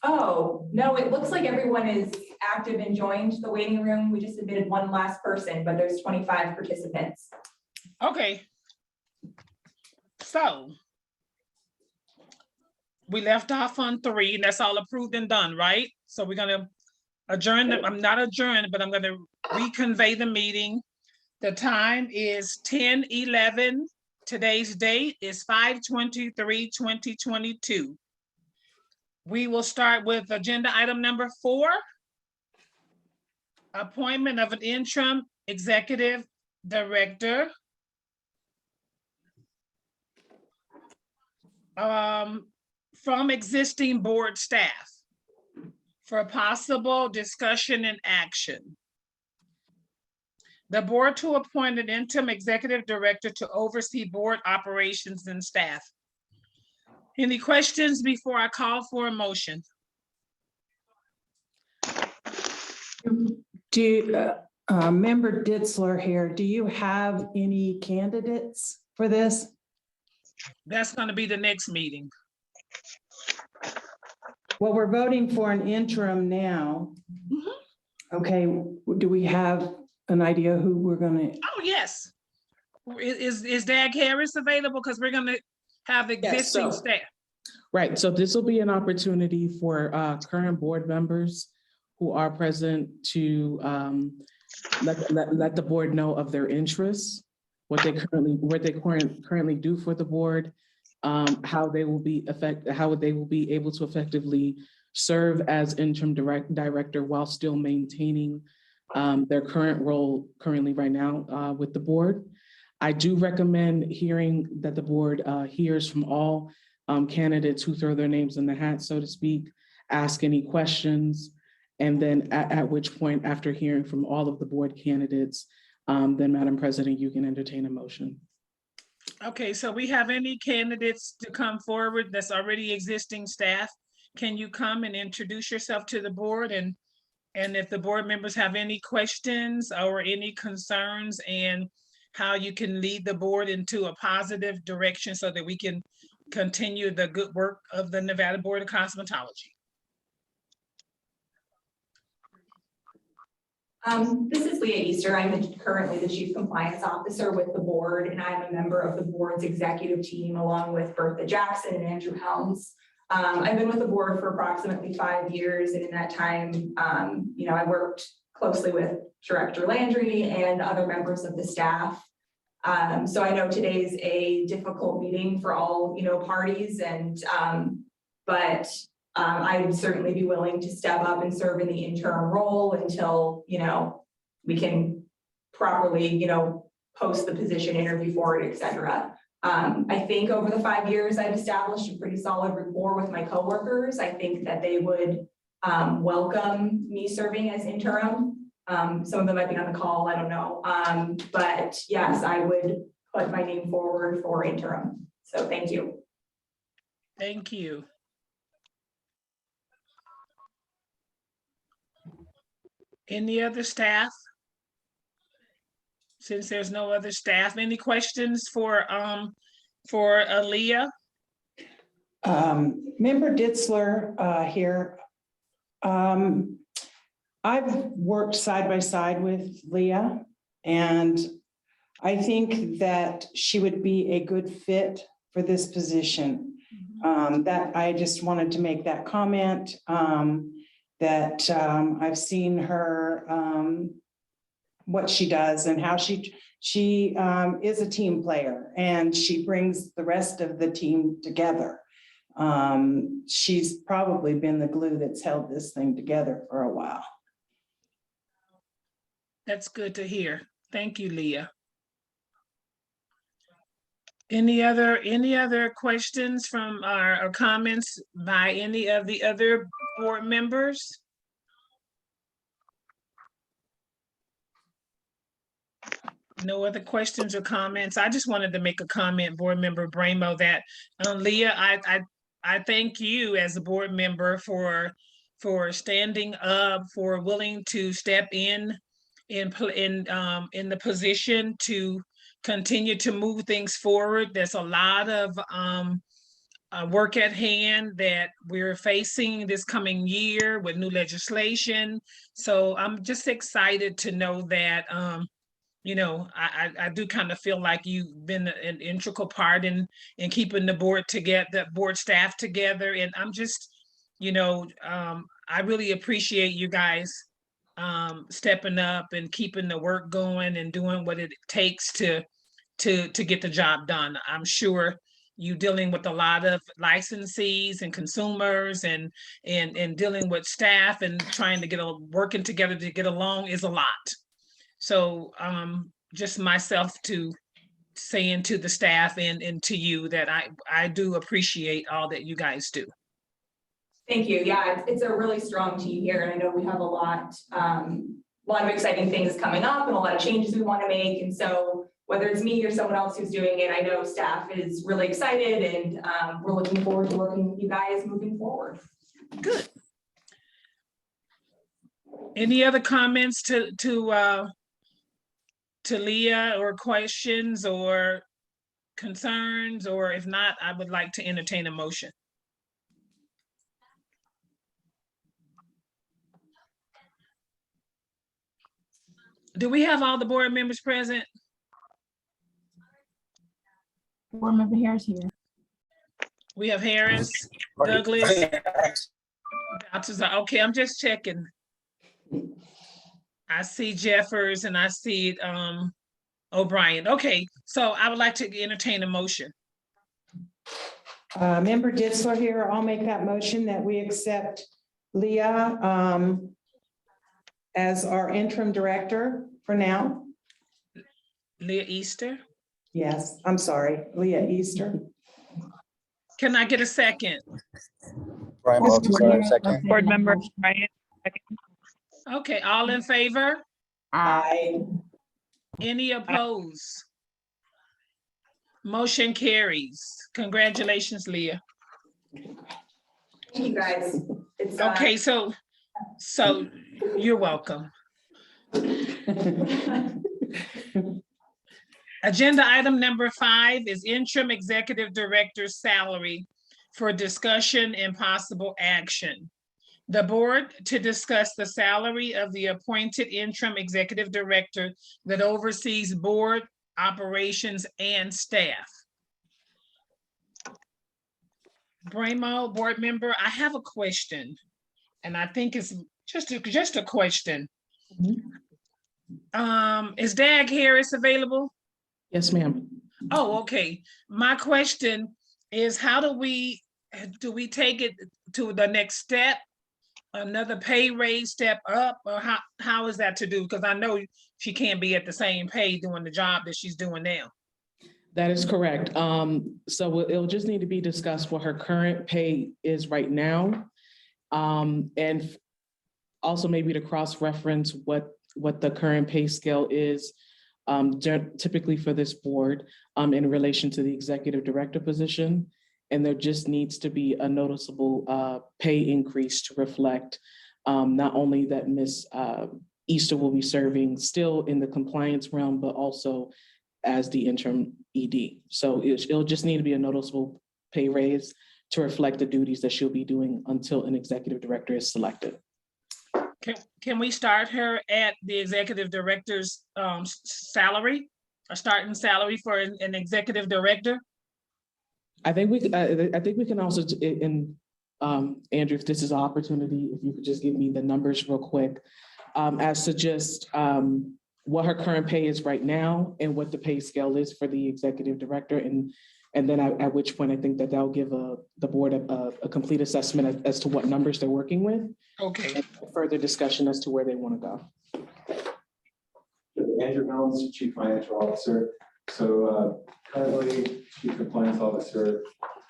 Speaker 1: Oh, no, it looks like everyone is active and joined the waiting room. We just admitted one last person, but there's 25 participants.
Speaker 2: Okay. So we left off on 3, and that's all approved and done, right? So we're gonna adjourn. I'm not adjourned, but I'm gonna reconvey the meeting. The time is 10:11. Today's date is 5/23/2022. We will start with agenda item number 4. Appointment of an interim executive director. From existing board staff for possible discussion and action. The board to appoint an interim executive director to oversee board operations and staff. Any questions before I call for a motion?
Speaker 7: Member Ditzler here, do you have any candidates for this?
Speaker 2: That's going to be the next meeting.
Speaker 7: Well, we're voting for an interim now. Okay, do we have an idea who we're gonna?
Speaker 2: Oh, yes. Is Dag Harris available? Because we're going to have existing staff.
Speaker 6: Right, so this will be an opportunity for current board members who are present to let the board know of their interests, what they currently do for the board, how they will be able to effectively serve as interim director while still maintaining their current role currently right now with the board. I do recommend hearing that the board hears from all candidates who throw their names in the hat, so to speak, ask any questions, and then at which point, after hearing from all of the board candidates, then Madam President, you can entertain a motion.
Speaker 2: Okay, so we have any candidates to come forward that's already existing staff? Can you come and introduce yourself to the board, and if the board members have any questions or any concerns, and how you can lead the board into a positive direction so that we can continue the good work of the Nevada Board of Cosmetology.
Speaker 1: This is Leah Easter. I'm currently the Chief Compliance Officer with the board, and I'm a member of the board's executive team along with Bertha Jackson and Andrew Helms. I've been with the board for approximately 5 years, and in that time, I worked closely with Director Landry and other members of the staff. So I know today's a difficult meeting for all, parties, and but I'd certainly be willing to step up and serve in the interim role until, we can properly, post the position, interview for it, et cetera. I think over the 5 years, I've established a pretty solid rapport with my coworkers. I think that they would welcome me serving as interim. Some of them might be on the call, I don't know. But yes, I would put my name forward for interim. So thank you.
Speaker 2: Thank you. Any other staff? Since there's no other staff, any questions for Aaliyah?
Speaker 7: Member Ditzler here. I've worked side by side with Leah, and I think that she would be a good fit for this position. That I just wanted to make that comment, that I've seen her, what she does and how she is a team player, and she brings the rest of the team together. She's probably been the glue that's held this thing together for a while.
Speaker 2: That's good to hear. Thank you, Leah. Any other questions from or comments by any of the other board members? No other questions or comments. I just wanted to make a comment, Board Member Bramo, that Leah, I thank you as a board member for standing up, for willing to step in the position to continue to move things forward. There's a lot of work at hand that we're facing this coming year with new legislation. So I'm just excited to know that I do kind of feel like you've been an integral part in keeping the board together, the board staff together. And I'm just, I really appreciate you guys stepping up and keeping the work going and doing what it takes to get the job done. I'm sure you dealing with a lot of licensees and consumers and dealing with staff and trying to working together to get along is a lot. So just myself saying to the staff and to you that I do appreciate all that you guys do.
Speaker 1: Thank you. Yeah, it's a really strong team here. And I know we have a lot of exciting things coming up and a lot of changes we want to make. And so whether it's me or someone else who's doing it, I know staff is really excited, and we're looking forward to working with you guys moving forward.
Speaker 2: Good. Any other comments to Leah, or questions or concerns? Or if not, I would like to entertain a motion. Do we have all the board members present?
Speaker 15: Board Member Harris here.
Speaker 2: We have Harris, Douglas. Okay, I'm just checking. I see Jeffers and I see O'Brien. Okay, so I would like to entertain a motion.
Speaker 7: Member Ditzler here. I'll make that motion that we accept Leah as our interim director for now.
Speaker 2: Leah Easter.
Speaker 7: Yes, I'm sorry, Leah Easter.
Speaker 2: Can I get a second?
Speaker 4: Brian Walters, second.
Speaker 8: Board Member Ryan.
Speaker 2: Okay, all in favor?
Speaker 7: Aye.
Speaker 2: Any opposed? Motion carries. Congratulations, Leah.
Speaker 1: Thank you guys. It's
Speaker 2: okay, so you're welcome. Agenda item number 5 is interim executive director's salary for discussion and possible action. The board to discuss the salary of the appointed interim executive director that oversees board operations and staff. Bramo, board member, I have a question, and I think it's just a question. Is Dag Harris available?
Speaker 6: Yes, ma'am.
Speaker 2: Oh, okay. My question is, how do we take it to the next step? another pay raise step up, or how is that to do? Because I know she can't be at the same pay doing the job that she's doing now.
Speaker 6: That is correct. So it'll just need to be discussed what her current pay is right now. And also maybe to cross-reference what the current pay scale is typically for this board in relation to the executive director position. And there just needs to be a noticeable pay increase to reflect not only that Ms. Easter will be serving still in the compliance realm, but also as the interim ED. So it'll just need to be a noticeable pay raise to reflect the duties that she'll be doing until an executive director is selected.
Speaker 2: Can we start her at the executive director's salary, a starting salary for an executive director?
Speaker 6: I think we can also, Andrew, if this is an opportunity, if you could just give me the numbers real quick, as to just what her current pay is right now and what the pay scale is for the executive director. And then at which point I think that'll give the board a complete assessment as to what numbers they're working with.
Speaker 2: Okay.
Speaker 6: And further discussion as to where they want to go.
Speaker 16: Andrew Helms, Chief Financial Officer. So currently, Chief Compliance Officer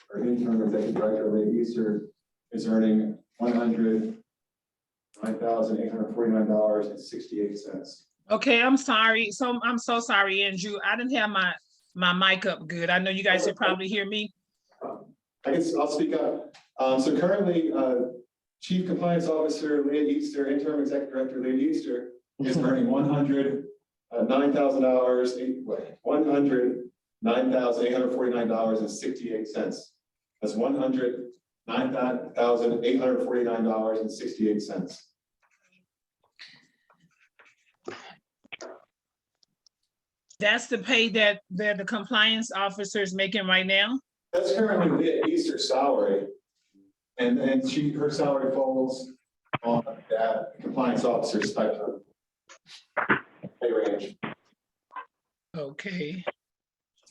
Speaker 16: or interim executive director, Leah Easter, is earning $109,849.68.
Speaker 2: Okay, I'm sorry. I'm so sorry, Andrew. I didn't have my mic up good. I know you guys can probably hear me.
Speaker 16: I'll speak up. So currently, Chief Compliance Officer Leah Easter, interim executive director Leah Easter, is earning $109,849.68. That's $109,849.68.
Speaker 2: That's the pay that the compliance officer is making right now?
Speaker 16: That's currently Leah Easter's salary. And her salary falls on that compliance officer spectrum pay range.
Speaker 2: Okay.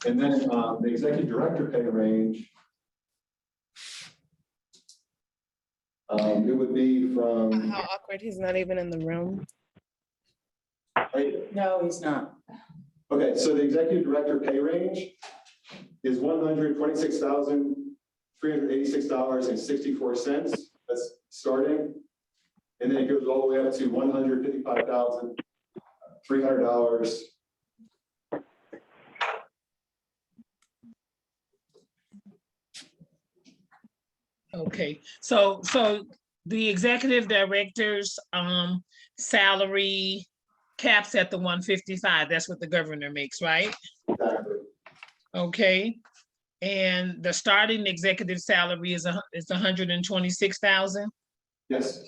Speaker 16: And then the executive director pay range, it would be from.
Speaker 11: How awkward, he's not even in the room.
Speaker 16: Right?
Speaker 7: No, he's not.
Speaker 16: Okay, so the executive director pay range is $126,386.64. That's starting. And then it goes all the way up to $155,300.
Speaker 2: Okay, so the executive director's salary caps at the 155. That's what the governor makes, right?
Speaker 16: Exactly.
Speaker 2: Okay, and the starting executive salary is 126,000.
Speaker 16: Yes.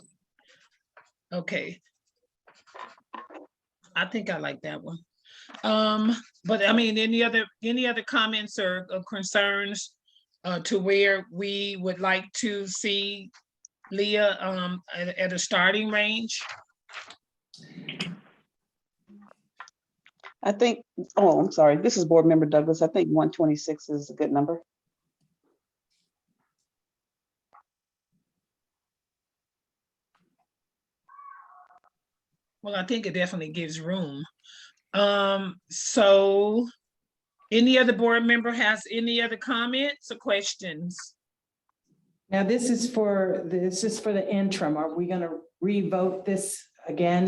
Speaker 2: Okay. I think I like that one. But I mean, any other comments or concerns to where we would like to see Leah at a starting range?
Speaker 3: I think, oh, I'm sorry. This is Board Member Douglas. I think 126 is a good number.
Speaker 2: Well, I think it definitely gives room. So any other board member has any other comments or questions?
Speaker 7: Now, this is for the interim. Are we going to revote this again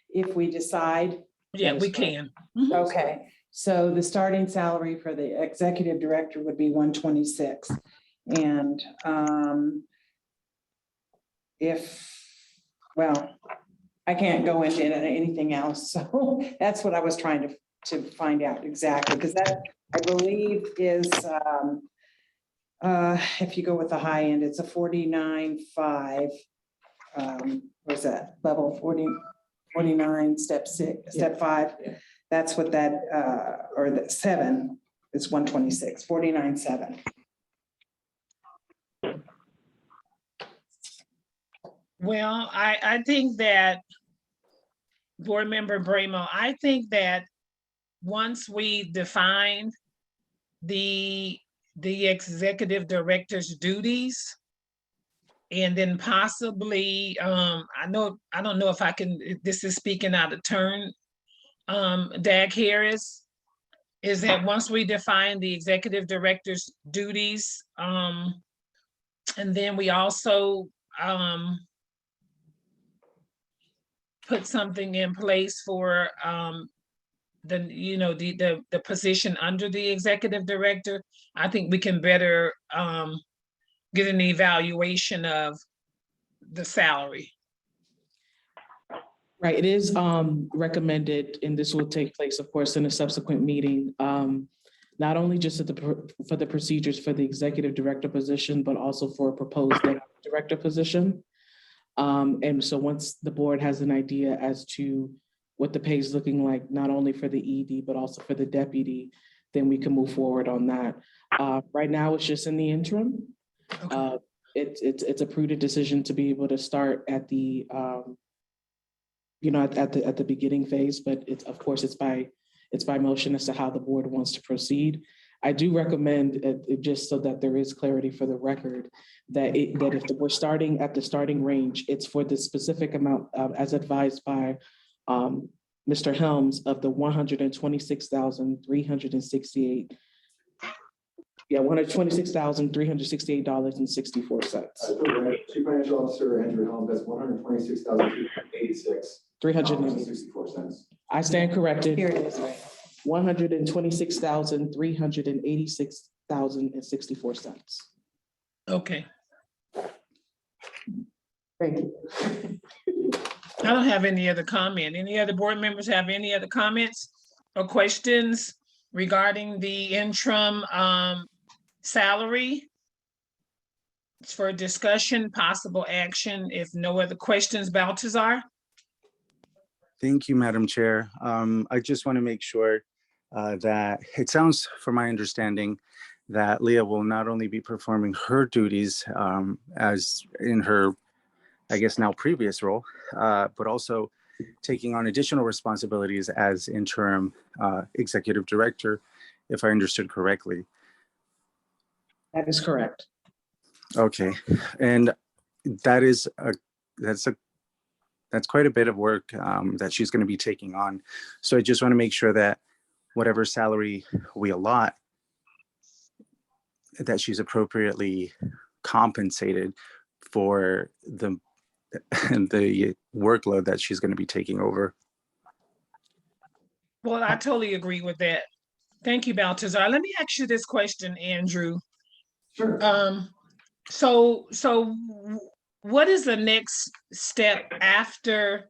Speaker 7: if we decide?
Speaker 2: Yeah, we can.
Speaker 7: Okay, so the starting salary for the executive director would be 126. And I can't go into anything else. So that's what I was trying to find out exactly, because that I believe is if you go with the high end, it's a 49.5. What's that level 49 step 6 step 5? Yeah. That's what that or the 7 is 126 49.7.
Speaker 2: Well, I think that Board Member Bramo, I think that once we define the executive director's duties, And then possibly, I don't know if I can, this is speaking out of turn, Dag Harris, is that once we define the executive director's duties, and then we also put something in place for the position under the executive director, I think we can better get an evaluation of the salary.
Speaker 6: Right, it is recommended, and this will take place, of course, in a subsequent meeting, not only just for the procedures for the executive director position, but also for a proposed deputy director position. And so once the board has an idea as to what the pay is looking like, not only for the ED, but also for the deputy, then we can move forward on that. Right now, it's just in the interim.
Speaker 2: Okay.
Speaker 6: It's a prudent decision to be able to start at the at the beginning phase, but of course it's by motion as to how the board wants to proceed. I do recommend, just so that there is clarity for the record, that if we're starting at the starting range, it's for the specific amount as advised by Mr. Helms of the $126,368. Yeah, $126,368.64.
Speaker 16: Chief Financial Officer Andrew Helms, that's $126,386.64.
Speaker 6: I stand corrected.
Speaker 7: Here it is, right?
Speaker 6: $126,386.64.
Speaker 2: Okay.
Speaker 6: Thank you.
Speaker 2: I don't have any other comment. Any other board members have any other comments or questions regarding the interim salary? It's for discussion, possible action. If no other questions, Baltazar?
Speaker 4: Thank you, Madam Chair. I just want to make sure that it sounds, from my understanding, that Leah will not only be performing her duties as in her, I guess now previous role, but also taking on additional responsibilities as interim executive director, if I understood correctly.
Speaker 6: That is correct.
Speaker 4: Okay, and that's quite a bit of work that she's going to be taking on. So I just want to make sure that whatever salary we allot, that she's appropriately compensated for the workload that she's going to be taking over.
Speaker 2: Well, I totally agree with that. Thank you, Baltazar. Let me ask you this question, Andrew.
Speaker 16: Sure.
Speaker 2: So what is the next step after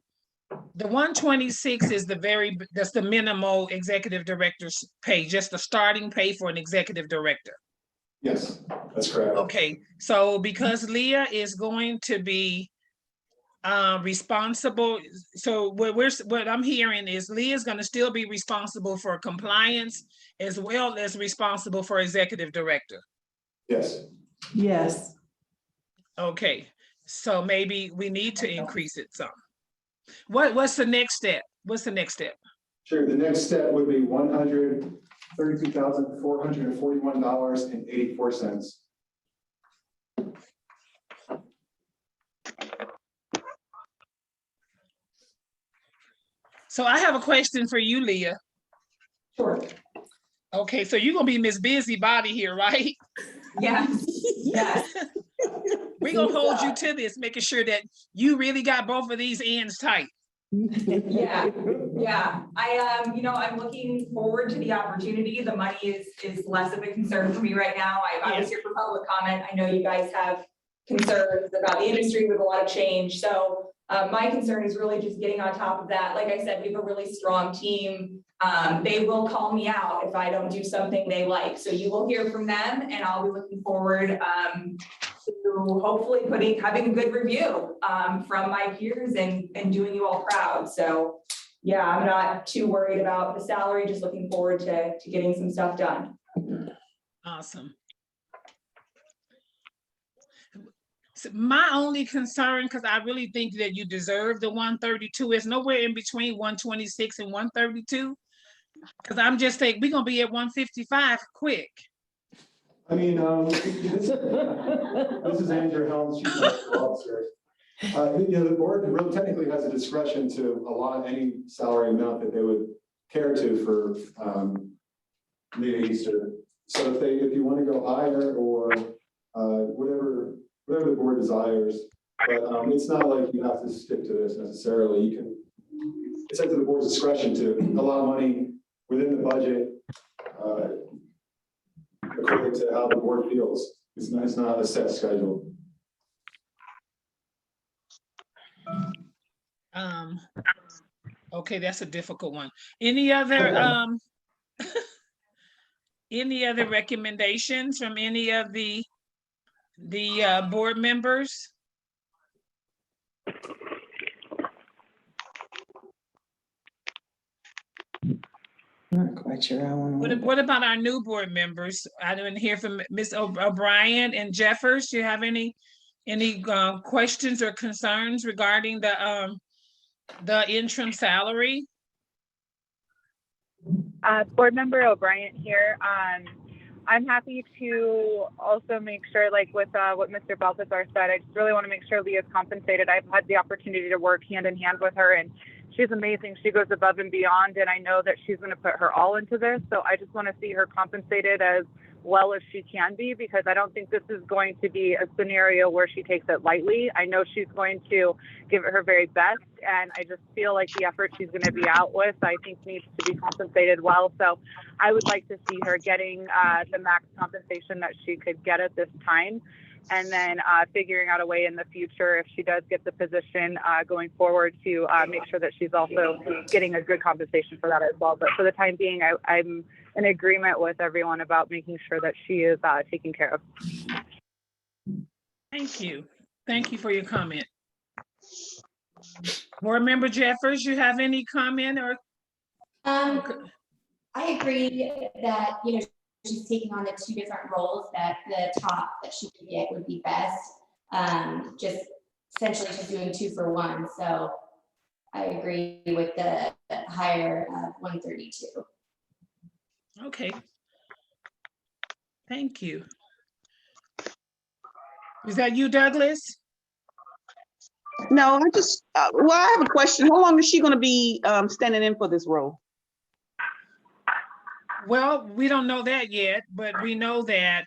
Speaker 2: the 126 is that's the minimal executive director's pay, just the starting pay for an executive director?
Speaker 16: Yes, that's correct.
Speaker 2: Okay, so because Leah is going to be responsible, so what I'm hearing is Leah's going to still be responsible for compliance as well as responsible for executive director.
Speaker 16: Yes.
Speaker 7: Yes.
Speaker 2: Okay, so maybe we need to increase it some. What's the next step? What's the next step?
Speaker 16: Sure, the next step would be $132,441.84.
Speaker 2: So I have a question for you, Leah.
Speaker 1: Sure.
Speaker 2: Okay, so you're gonna be Miss Busybody here, right?
Speaker 1: Yes, yes.
Speaker 2: We're gonna hold you to this, making sure that you really got both of these ends tight.
Speaker 1: Yeah. I'm looking forward to the opportunity. The money is less of a concern for me right now. I was here for public comment. I know you guys have concerns about the industry with a lot of change. So my concern is really just getting on top of that. Like I said, we have a really strong team. They will call me out if I don't do something they like. So you will hear from them, and I'll be looking forward to hopefully having a good review from my peers and doing you all proud. So yeah, I'm not too worried about the salary, just looking forward to getting some stuff done.
Speaker 2: Awesome. So my only concern, because I really think that you deserve the 132, is nowhere in between 126 and 132. Because I'm just thinking we're gonna be at 155 quick.
Speaker 16: I mean, this is Andrew Helms, Chief Financial Officer. The board really technically has a discretion to allot any salary amount that they would care to for Leah Easter. So if you want to go higher or whatever the board desires, but it's not like you have to stick to this necessarily. You can, it's up to the board's discretion to allow money within the budget according to how the board feels. It's not a set schedule.
Speaker 2: Okay, that's a difficult one. Any other any other recommendations from any of the board members?
Speaker 7: Not quite sure. I want to.
Speaker 2: What about our new board members? I didn't hear from Ms. O'Brien and Jeffers. Do you have any questions or concerns regarding the interim salary?
Speaker 8: Board Member O'Brien here. I'm happy to also make sure, like with what Mr. Balthazar said, I just really want to make sure Leah's compensated. I've had the opportunity to work hand in hand with her, and she's amazing. She goes above and beyond, and I know that she's going to put her all into this. So I just want to see her compensated as well as she can be, because I don't think this is going to be a scenario where she takes it lightly. I know she's going to give it her very best, and I just feel like the effort she's going to be out with, I think, needs to be compensated well. So I would like to see her getting the max compensation that she could get at this time, and then figuring out a way in the future, if she does get the position going forward, to make sure that she's also getting a good compensation for that as well. But for the time being, I'm in agreement with everyone about making sure that she is taken care of.
Speaker 2: Thank you. Thank you for your comment. Board Member Jeffers, you have any comment or?
Speaker 5: I agree that, she's taking on the two different roles, that the top that she could get would be best. Just essentially she's doing 2 for 1. So I agree with the higher 132.
Speaker 2: Okay. Thank you. Is that you, Douglas?
Speaker 3: No, I just, well, I have a question. How long is she going to be standing in for this role?
Speaker 2: Well, we don't know that yet, but we know that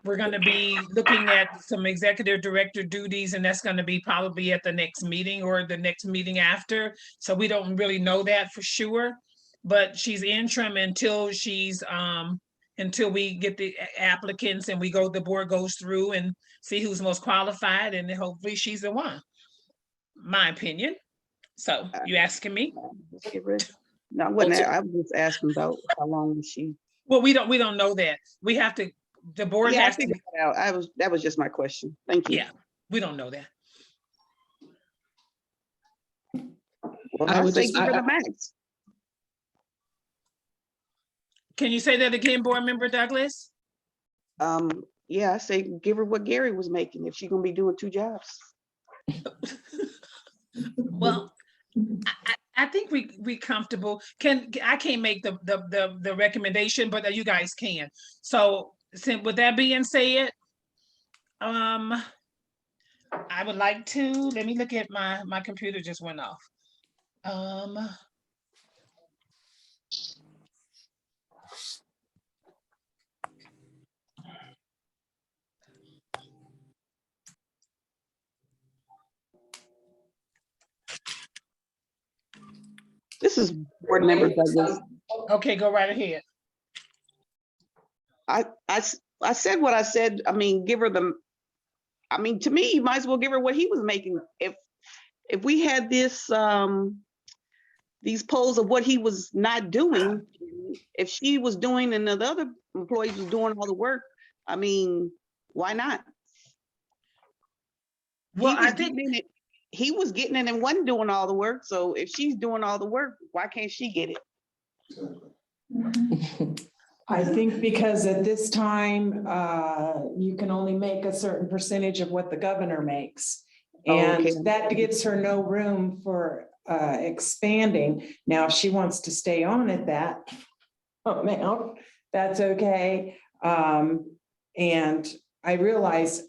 Speaker 2: we're going to be looking at some executive director duties, and that's going to be probably at the next meeting or the next meeting after. So we don't really know that for sure, but she's interim until she's until we get the applicants and the board goes through and see who's most qualified, and then hopefully she's the one, my opinion. So you asking me?
Speaker 3: No, I wasn't. I was just asking about how long was she.
Speaker 2: Well, we don't know that. We have to. The board
Speaker 3: Yeah,
Speaker 2: has to.
Speaker 3: That was just my question. Thank you.
Speaker 2: Yeah, we don't know that.
Speaker 3: Well, I would say give her the max.
Speaker 2: Can you say that again, Board Member Douglas?
Speaker 3: Yeah, I say give her what Gary was making if she's gonna be doing 2 jobs.
Speaker 2: Well, I think we comfortable. I can't make the recommendation, but you guys can. So with that being said, I would like to, let me look at my computer just went off.
Speaker 3: This is Board Member Douglas.
Speaker 2: Okay, go right ahead.
Speaker 3: I said what I said. I mean, give her the. I mean, to me, you might as well give her what he was making. If we had this these polls of what he was not doing, if she was doing and the other employees was doing all the work, I mean, why not?
Speaker 2: Well, I think
Speaker 3: he was getting it and wasn't doing all the work. So if she's doing all the work, why can't she get it?
Speaker 7: I think because at this time, you can only make a certain percentage of what the governor makes. And that gives her no room for expanding. Now, if she wants to stay on at that amount, that's okay. And I realize,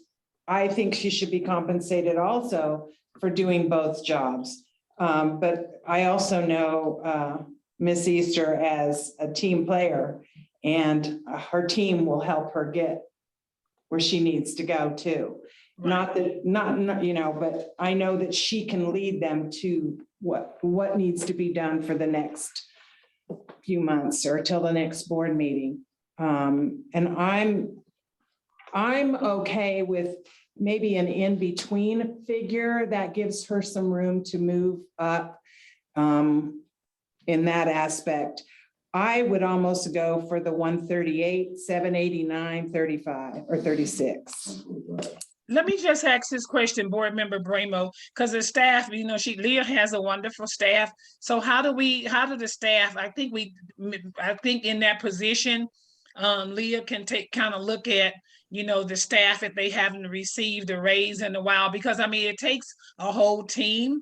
Speaker 7: I think she should be compensated also for doing both jobs. But I also know Miss Easter as a team player, and her team will help her get where she needs to go too. Not that, not, you know, but I know that she can lead them to what needs to be done for the next few months or till the next board meeting. And I'm okay with maybe an in-between figure that gives her some room to move up in that aspect. I would almost go for the 138, 789, 35, or 36.
Speaker 2: Let me just ask this question, Board Member Bramo, because the staff, you know, Leah has a wonderful staff. So how do the staff, I think in that position, Leah can kind of look at, you know, the staff if they haven't received a raise in a while, because I mean, it takes a whole team.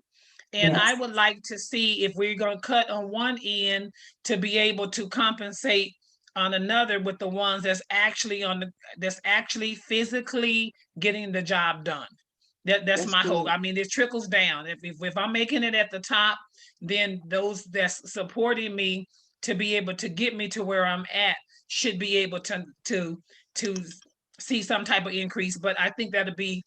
Speaker 2: And
Speaker 7: Yes.
Speaker 2: I would like to see if we're going to cut on one end to be able to compensate on another with the ones that's actually physically getting the job done. That's my hope. I mean, it trickles down. If I'm making it at the top, then those that's supporting me to be able to get me to where I'm at should be able to see some type of increase. But I think that'll be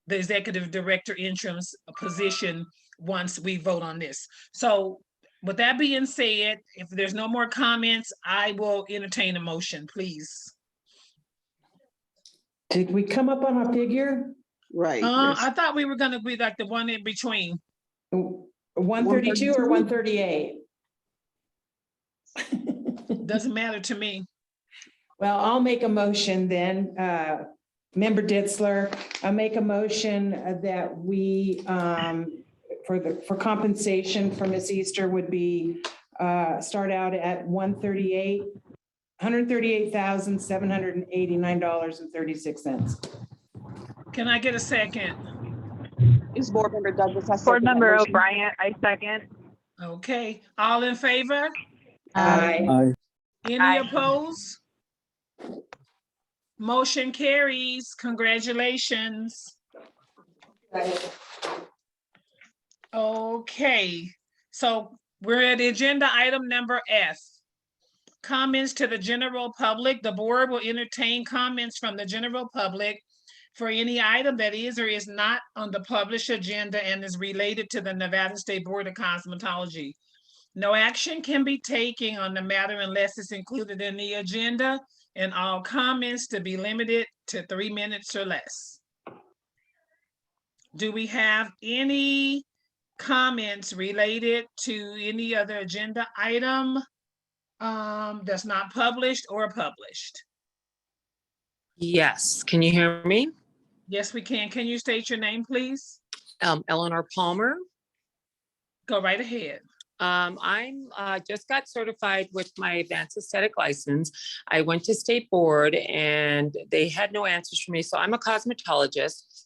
Speaker 2: the executive director interim position once we vote on this. So with that being said, if there's no more comments, I will entertain a motion, please.
Speaker 7: Did we come up on a figure?
Speaker 3: Right.
Speaker 2: I thought we were gonna be like the one in between.
Speaker 7: 132 or 138?
Speaker 2: Doesn't matter to me.
Speaker 7: Well, I'll make a motion then. Member Ditzler, I make a motion that we, for compensation for Miss Easter would be, start out at $138,789.36.
Speaker 2: Can I get a second?
Speaker 10: This Board Member Douglas.
Speaker 8: Board Member O'Brien, I second.
Speaker 2: Okay, all in favor?
Speaker 7: Aye.
Speaker 2: Any opposed? Motion carries. Congratulations. Okay, so we're at agenda item number F. Comments to the general public. The board will entertain comments from the general public for any item that is or is not on the published agenda and is related to the Nevada State Board of Cosmetology. No action can be taken on the matter unless it's included in the agenda, and all comments to be limited to 3 minutes or less. Do we have any comments related to any other agenda item that's not published or published?
Speaker 17: Yes, can you hear me?
Speaker 2: Yes, we can. Can you state your name, please?
Speaker 17: Eleanor Palmer.
Speaker 2: Go right ahead.
Speaker 17: I'm just got certified with my advanced aesthetic license. I went to State Board and they had no answers for me. So I'm a cosmetologist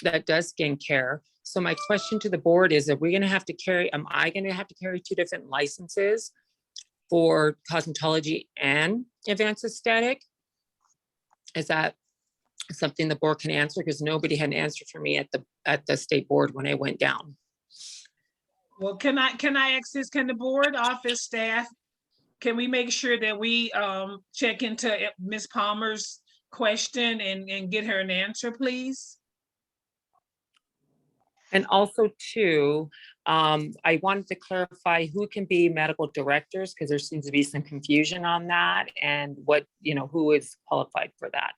Speaker 17: that does skincare. So my question to the board is, am I going to have to carry 2 different licenses for cosmetology and advanced aesthetic? Is that something the board can answer? Because nobody had an answer for me at the State Board when I went down.
Speaker 2: Well, can I ask this? Can the board office staff, can we make sure that we check into Ms. Palmer's question and get her an answer, please?
Speaker 17: And also too, I wanted to clarify who can be medical directors, because there seems to be some confusion on that, and who is qualified for that.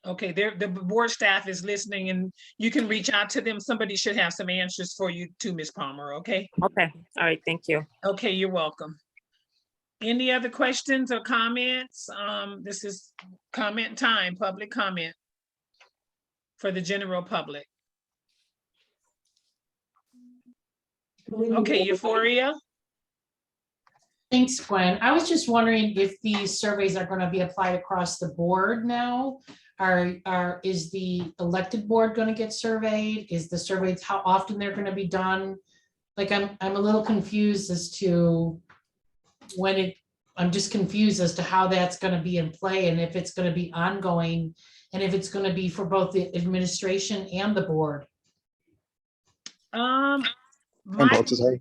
Speaker 2: Okay, the board staff is listening and you can reach out to them. Somebody should have some answers for you too, Ms. Palmer, okay?
Speaker 17: Okay, all right, thank you.
Speaker 2: Okay, you're welcome. Any other questions or comments? This is comment time, public comment for the general public. Okay, Euphoria.
Speaker 13: Thanks, Gwen. I was just wondering if these surveys are going to be applied across the board now. Is the elected board going to get surveyed? Is the surveys, how often they're going to be done? Like I'm a little confused as to when I'm just confused as to how that's gonna be in play and if it's gonna be ongoing and if it's gonna be for both the administration and the board.
Speaker 18: And
Speaker 2: My,
Speaker 18: Baltazar,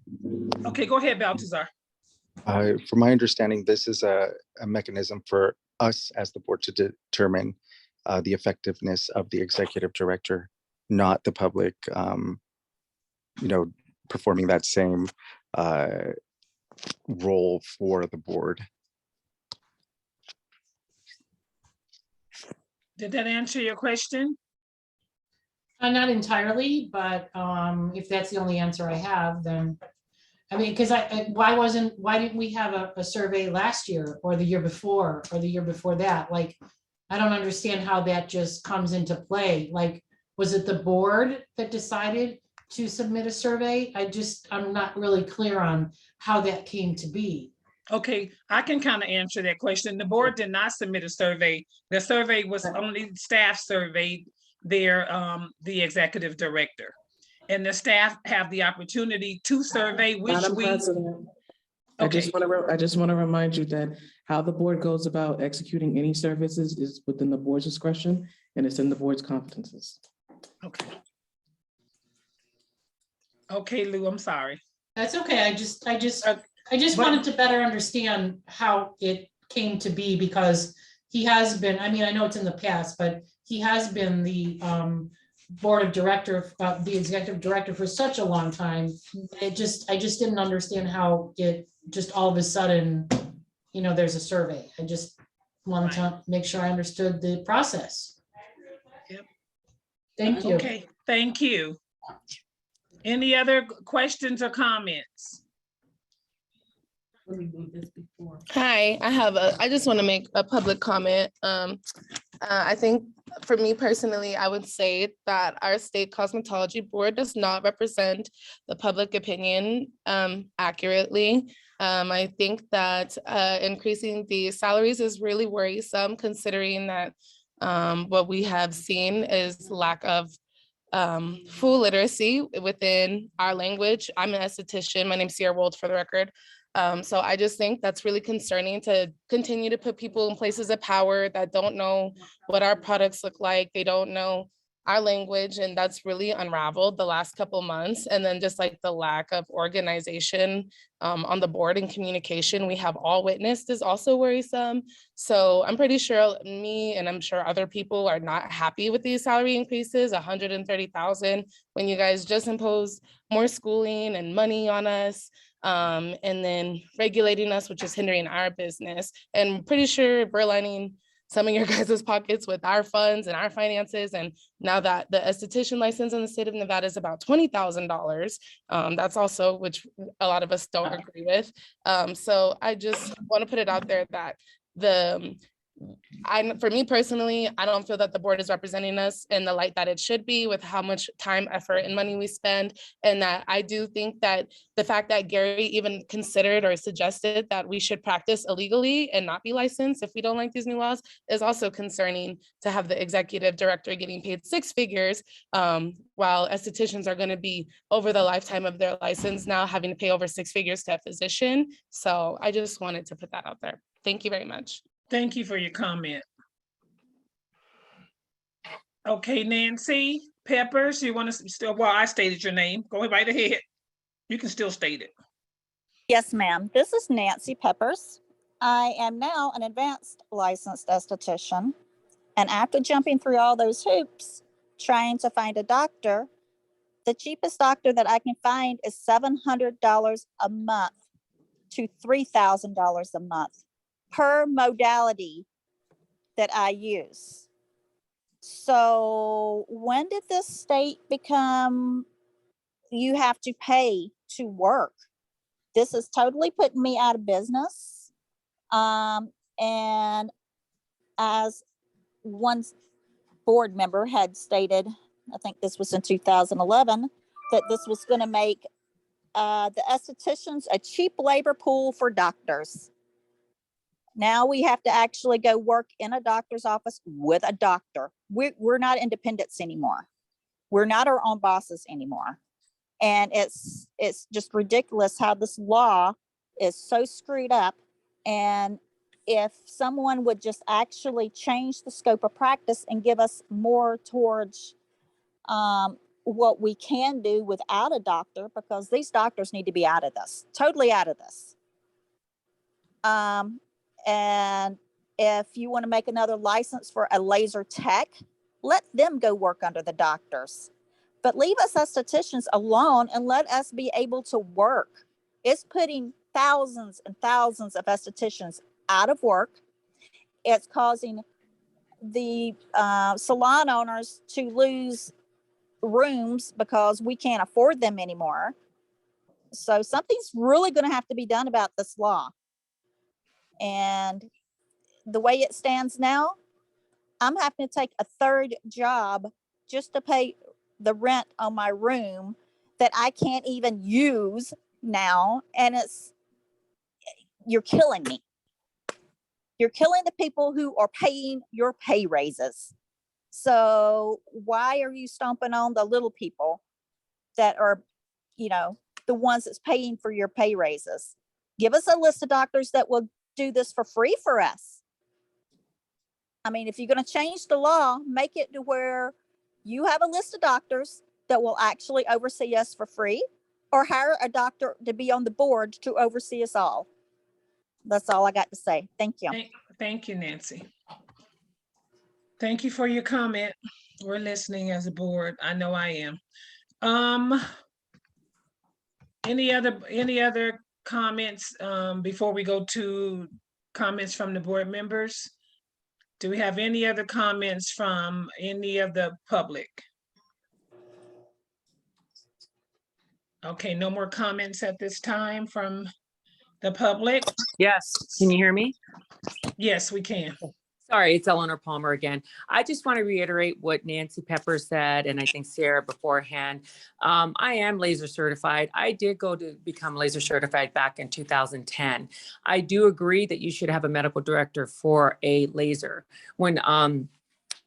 Speaker 2: okay, go ahead, Baltazar.
Speaker 18: from my understanding, this is a mechanism for us as the board to determine the effectiveness of the executive director, not the public, performing that same role for the board.
Speaker 2: Did that answer your question?
Speaker 13: Not entirely, but if that's the only answer I have, then, I mean, because why didn't we have a survey last year or the year before or the year before that? Like, I don't understand how that just comes into play. Like, was it the board that decided to submit a survey? I'm not really clear on how that came to be.
Speaker 2: Okay, I can kind of answer that question. The board did not submit a survey. The survey was only staff surveyed the executive director. And the staff have the opportunity to survey which
Speaker 6: Madam
Speaker 2: we.
Speaker 6: President,
Speaker 2: Okay.
Speaker 6: I just want to remind you that how the board goes about executing any services is within the board's discretion and it's in the board's competences.
Speaker 2: Okay. Okay, Lou, I'm sorry.
Speaker 13: That's okay. I just wanted to better understand how it came to be because he has been, I mean, I know it's in the past, but he has been the board of director, the executive director for such a long time. I just didn't understand how it just all of a sudden, there's a survey. I just wanted to make sure I understood the process.
Speaker 2: Yep.
Speaker 13: Thank you.
Speaker 2: Okay, thank you. Any other questions or comments?
Speaker 11: Hi, I just want to make a public comment. I think for me personally, I would say that our state cosmetology board does not represent the public opinion accurately. I think that increasing the salaries is really worrisome considering that what we have seen is lack of full literacy within our language. I'm an esthetician. My name's Sierra Wold for the record. So I just think that's really concerning to continue to put people in places of power that don't know what our products look like. They don't know our language, and that's really unraveled the last couple months. And then just like the lack of organization on the board and communication we have all witnessed is also worrisome. So I'm pretty sure me and I'm sure other people are not happy with these salary increases, 130,000, when you guys just impose more schooling and money on us. And then regulating us, which is hindering our business. And I'm pretty sure we're lining some of your guys' pockets with our funds and our finances. And now that the esthetician license in the state of Nevada is about $20,000, that's also, which a lot of us don't agree with. So I just want to put it out there that for me personally, I don't feel that the board is representing us in the light that it should be with how much time, effort, and money we spend. And that I do think that the fact that Gary even considered or suggested that we should practice illegally and not be licensed if we don't like these new laws is also concerning, to have the executive director getting paid 6 figures while estheticians are going to be over the lifetime of their license now having to pay over 6 figures to a physician. So I just wanted to put that out there. Thank you very much.
Speaker 2: Thank you for your comment. Okay, Nancy Peppers, you want to still, well, I stated your name. Go right ahead. You can still state it.
Speaker 19: Yes, ma'am. This is Nancy Peppers. I am now an advanced licensed esthetician. And after jumping through all those hoops, trying to find a doctor, the cheapest doctor that I can find is $700 a month to $3,000 a month per modality that I use. So when did this state become, you have to pay to work? This is totally putting me out of business. And as one board member had stated, I think this was in 2011, that this was going to make the estheticians a cheap labor pool for doctors. Now we have to actually go work in a doctor's office with a doctor. We're not independents anymore. We're not our own bosses anymore. And it's just ridiculous how this law is so screwed up And if someone would just actually change the scope of practice and give us more towards what we can do without a doctor, because these doctors need to be out of this, totally out of this. And if you want to make another license for a laser tech, let them go work under the doctors. But leave us estheticians alone and let us be able to work. It's putting thousands and thousands of estheticians out of work. It's causing the salon owners to lose rooms because we can't afford them anymore. So something's really going to have to be done about this law. And the way it stands now, I'm having to take a third job just to pay the rent on my room that I can't even use now. And you're killing me. You're killing the people who are paying your pay raises. So why are you stomping on the little people that are, the ones that's paying for your pay raises? Give us a list of doctors that will do this for free for us. I mean, if you're going to change the law, make it to where you have a list of doctors that will actually oversee us for free, or hire a doctor to be on the board to oversee us all. That's all I got to say. Thank you.
Speaker 2: Thank you, Nancy. Thank you for your comment. We're listening as a board. I know I am. Any other comments before we go to comments from the board members? Do we have any other comments from any of the public? Okay, no more comments at this time from the public?
Speaker 17: Yes, can you hear me?
Speaker 2: Yes, we can.
Speaker 17: Sorry, it's Eleanor Palmer again. I just want to reiterate what Nancy Pepper said, and I think Sarah beforehand. I am laser certified. I did go to become laser certified back in 2010. I do agree that you should have a medical director for a laser. When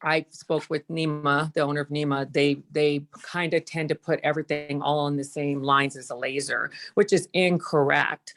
Speaker 17: I spoke with Nima, the owner of Nima, they kind of tend to put everything all on the same lines as a laser, which is incorrect.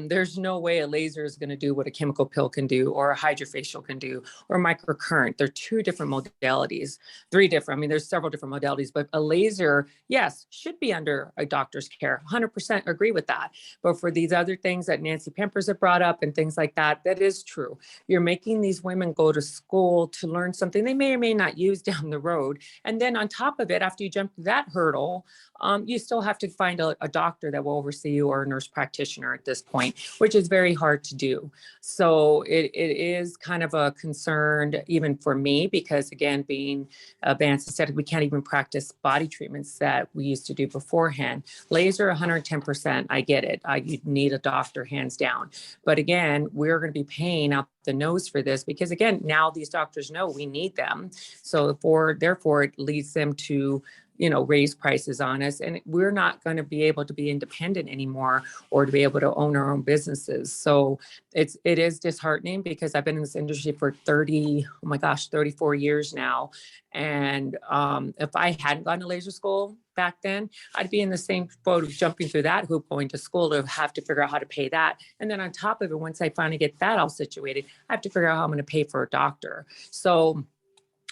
Speaker 17: There's no way a laser is going to do what a chemical peel can do, or a hydrofacial can do, or microcurrent. They're two different modalities, three different. I mean, there's several different modalities, but a laser, yes, should be under a doctor's care. 100% agree with that. But for these other things that Nancy Pampers have brought up and things like that, that is true. You're making these women go to school to learn something they may or may not use down the road. And then on top of it, after you jump that hurdle, you still have to find a doctor that will oversee you, or a nurse practitioner at this point, which is very hard to do. So it is kind of a concern even for me, because again, being advanced aesthetic, we can't even practice body treatments that we used to do beforehand. Laser, 110%, I get it. You need a doctor hands down. But again, we're going to be paying out the nose for this, because again, now these doctors know we need them. So therefore it leads them to, raise prices on us, and we're not going to be able to be independent anymore, or to be able to own our own businesses. So it is disheartening, because I've been in this industry for 34 years now. And if I hadn't gone to laser school back then, I'd be in the same boat of jumping through that hoop, going to school to have to figure out how to pay that. And then on top of it, once I finally get that all situated, I have to figure out how I'm going to pay for a doctor. So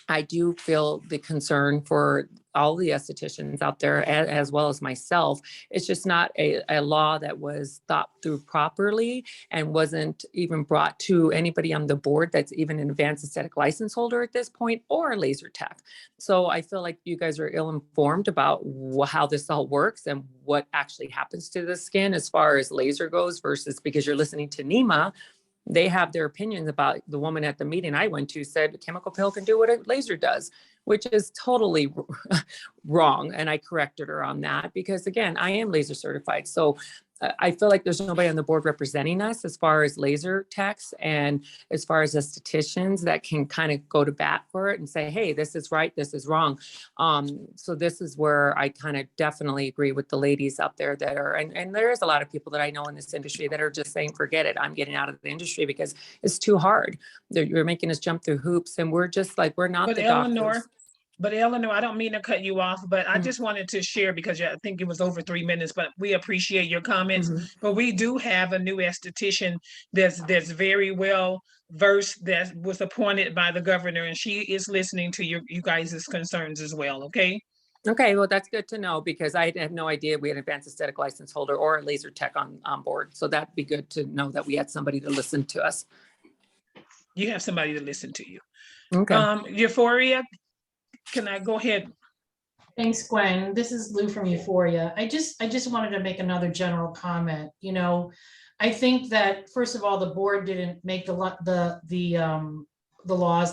Speaker 17: I do feel the concern for all the estheticians out there, as well as myself. It's just not a law that was thought through properly, and wasn't even brought to anybody on the board that's even an advanced aesthetic license holder at this point, or a laser tech. So I feel like you guys are ill-informed about how this all works and what actually happens to the skin as far as laser goes, versus, because you're listening to Nima, they have their opinions about. The woman at the meeting I went to said a chemical peel can do what a laser does, which is totally wrong. And I corrected her on that, because again, I am laser certified. So I feel like there's nobody on the board representing us as far as laser techs and as far as estheticians that can kind of go to bat for it and say, hey, this is right, this is wrong. So this is where I kind of definitely agree with the ladies out there that are, and there is a lot of people that I know in this industry that are just saying, forget it, I'm getting out of the industry because it's too hard. You're making us jump through hoops, and we're just like, we're not
Speaker 2: But
Speaker 17: the
Speaker 2: Eleanor,
Speaker 17: doctors.
Speaker 2: But Eleanor, I don't mean to cut you off, but I
Speaker 17: Mhm.
Speaker 2: just wanted to share because I think it was over 3 minutes, but we appreciate your comments.
Speaker 17: Mhm.
Speaker 2: But we do have a new esthetician that's very well versed, that was appointed by the governor, and she is listening to you guys' concerns as well, okay?
Speaker 17: Okay, well, that's good to know because I had no idea we had an advanced aesthetic license holder or a laser tech on board. So that'd be good to know that we had somebody to listen to us.
Speaker 2: You have somebody to listen to you.
Speaker 17: Okay.
Speaker 2: Euphoria, can I go ahead?
Speaker 13: Thanks, Gwen. This is Lou from Euphoria. I just wanted to make another general comment. You know, I think that first of all, the board didn't make the laws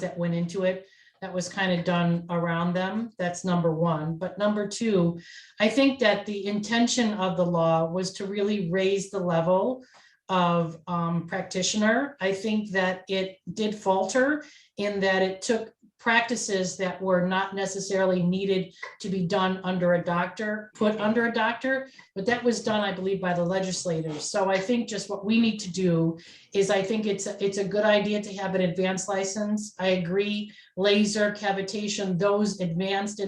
Speaker 13: that went into it. That was kind of done around them. That's number one. But number two, I think that the intention of the law was to really raise the level of practitioner. I think that it did falter in that it took practices that were not necessarily needed to be done under a doctor, put under a doctor, but that was done, I believe, by the legislators. So I think just what we need to do is, I think it's a good idea to have an advanced license. I agree, laser, cavitation, those advanced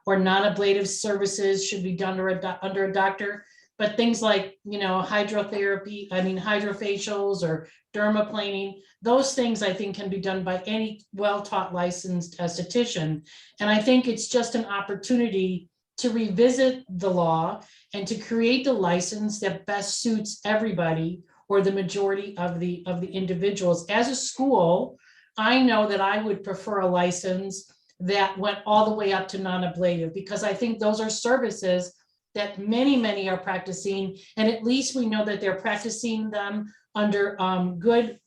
Speaker 13: or non-ablative services should be done under a doctor. But things like, you know, hydrofacials or dermaplaning, those things I think can be done by any well-taught licensed esthetician. And I think it's just an opportunity to revisit the law and to create the license that best suits everybody or the majority of the individuals. As a school, I know that I would prefer a license that went all the way up to non-ablative, because I think those are services that many are practicing, and at least we know that they're practicing them under good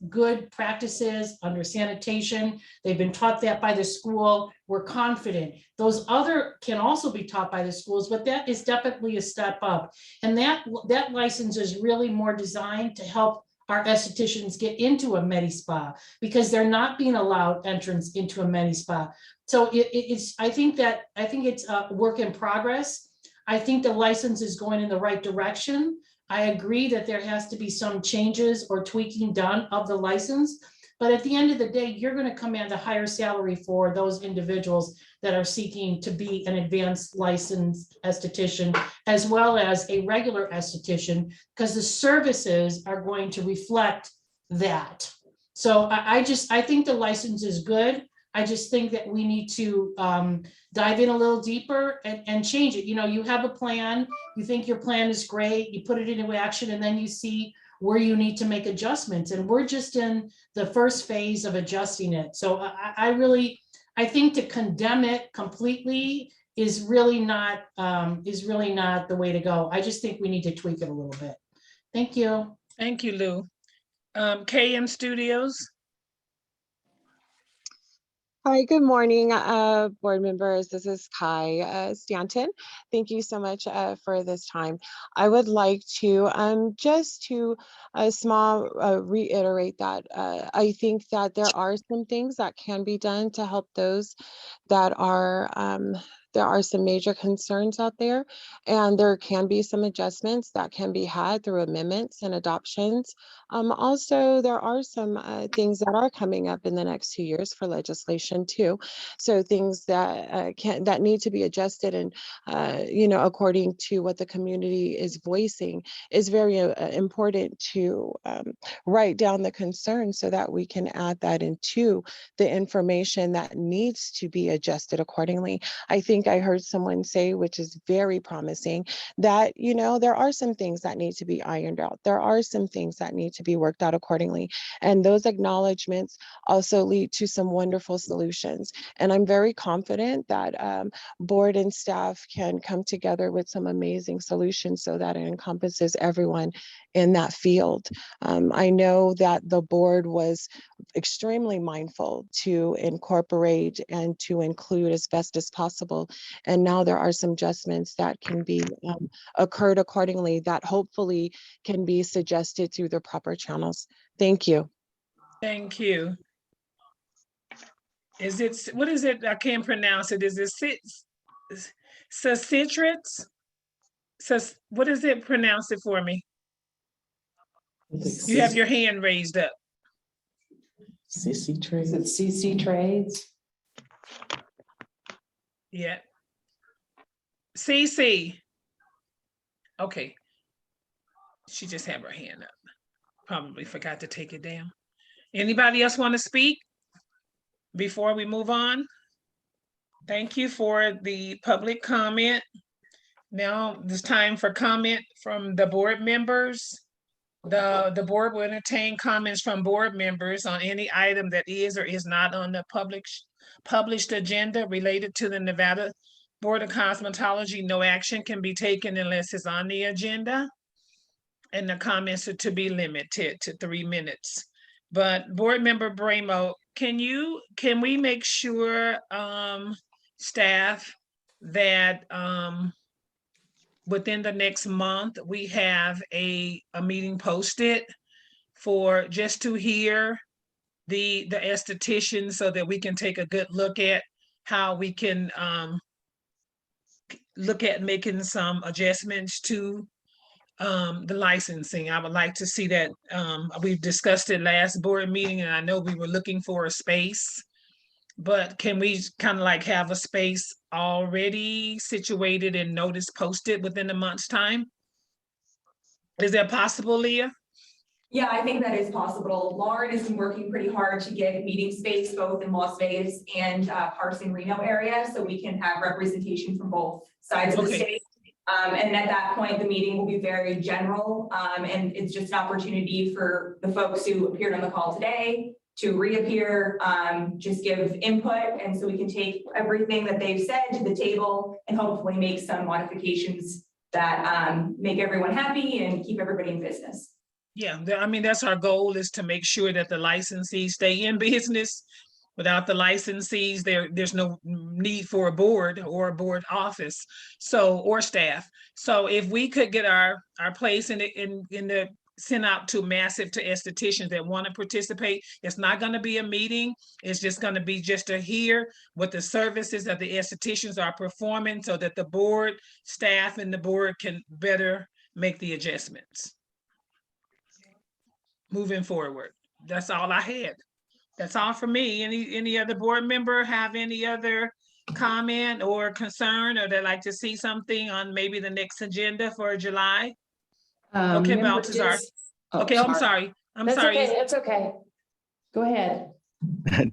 Speaker 13: practices, under sanitation. They've been taught that by the school. We're confident. Those other can also be taught by the schools, but that is definitely a step up. And that license is really more designed to help our estheticians get into a medi spa, because they're not being allowed entrance into a medi spa. So I think it's a work in progress. I think the license is going in the right direction. I agree that there has to be some changes or tweaking done of the license, but at the end of the day, you're going to command a higher salary for those individuals that are seeking to be an advanced licensed esthetician, as well as a regular esthetician, because the services are going to reflect that. So I think the license is good. I just think that we need to dive in a little deeper and change it. You know, you have a plan, you think your plan is great, you put it into action, and then you see where you need to make adjustments. And we're just in the first phase of adjusting it. So I think to condemn it completely is really not the way to go. I just think we need to tweak it a little bit. Thank you.
Speaker 2: Thank you, Lou. KM Studios.
Speaker 10: Hi, good morning, board members. This is Kai Stanton. Thank you so much for this time. I would like to just to reiterate that I think that there are some things that can be done to help those that are there are some major concerns out there, and there can be some adjustments that can be had through amendments and adoptions. Also, there are some things that are coming up in the next 2 years for legislation too. So things that that need to be adjusted, and you know, according to what the community is voicing, is very important to write down the concerns so that we can add that into the information that needs to be adjusted accordingly. I think I heard someone say, which is very promising, that, you know, there are some things that need to be ironed out. There are some things that need to be worked out accordingly. And those acknowledgements also lead to some wonderful solutions. And I'm very confident that board and staff can come together with some amazing solutions so that it encompasses everyone in that field. I know that the board was extremely mindful to incorporate and to include as best as possible. And now there are some adjustments that can be occurred accordingly that hopefully can be suggested through the proper channels. Thank you.
Speaker 2: Thank you. What is it? I can't pronounce it. Is it citrus? What is it? Pronounce it for me. You have your hand raised up.
Speaker 6: CC Trades.
Speaker 7: Is it CC Trades?
Speaker 2: Yeah. CC. Okay. She just have her hand up. Probably forgot to take it down. Anybody else want to speak before we move on? Thank you for the public comment. Now it's time for comment from the board members. The board will entertain comments from board members on any item that is or is not on the published agenda related to the Nevada Board of Cosmetology. No action can be taken unless it's on the agenda. And the comments are to be limited to 3 minutes. But Board Member Bramo, can we make sure, staff, that within the next month, we have a meeting posted for just to hear the esthetician so that we can take a good look at how we can look at making some adjustments to the licensing. I would like to see that. We've discussed it last board meeting, and I know we were looking for a space, but can we kind of like have a space already situated and notice posted within a month's time? Is that possible, Leah?
Speaker 1: Yeah, I think that is possible. Lauren has been working pretty hard to get meeting space both in Las Vegas and Carson Reno area, so we can have representation from both sides of the state. And at that point, the meeting will be very general, and it's just an opportunity for the folks who appeared on the call today to reappear, just give input, and so we can take everything that they've said to the table and hopefully make some modifications that make everyone happy and keep everybody in business.
Speaker 2: Yeah, I mean, that's our goal, is to make sure that the licensees stay in business. Without the licensees, there's no need for a board or a board office, or staff. So if we could get our place in the sent out to massive to estheticians that want to participate. It's not going to be a meeting. It's just going to be just to hear what the services that the estheticians are performing so that the board, staff, and the board can better make the adjustments. Moving forward. That's all I had. That's all for me. Any other board member have any other comment or concern, or they'd like to see something on maybe the next agenda for July? Okay, Baltazar. Okay, I'm sorry.
Speaker 15: That's okay, it's okay. Go ahead.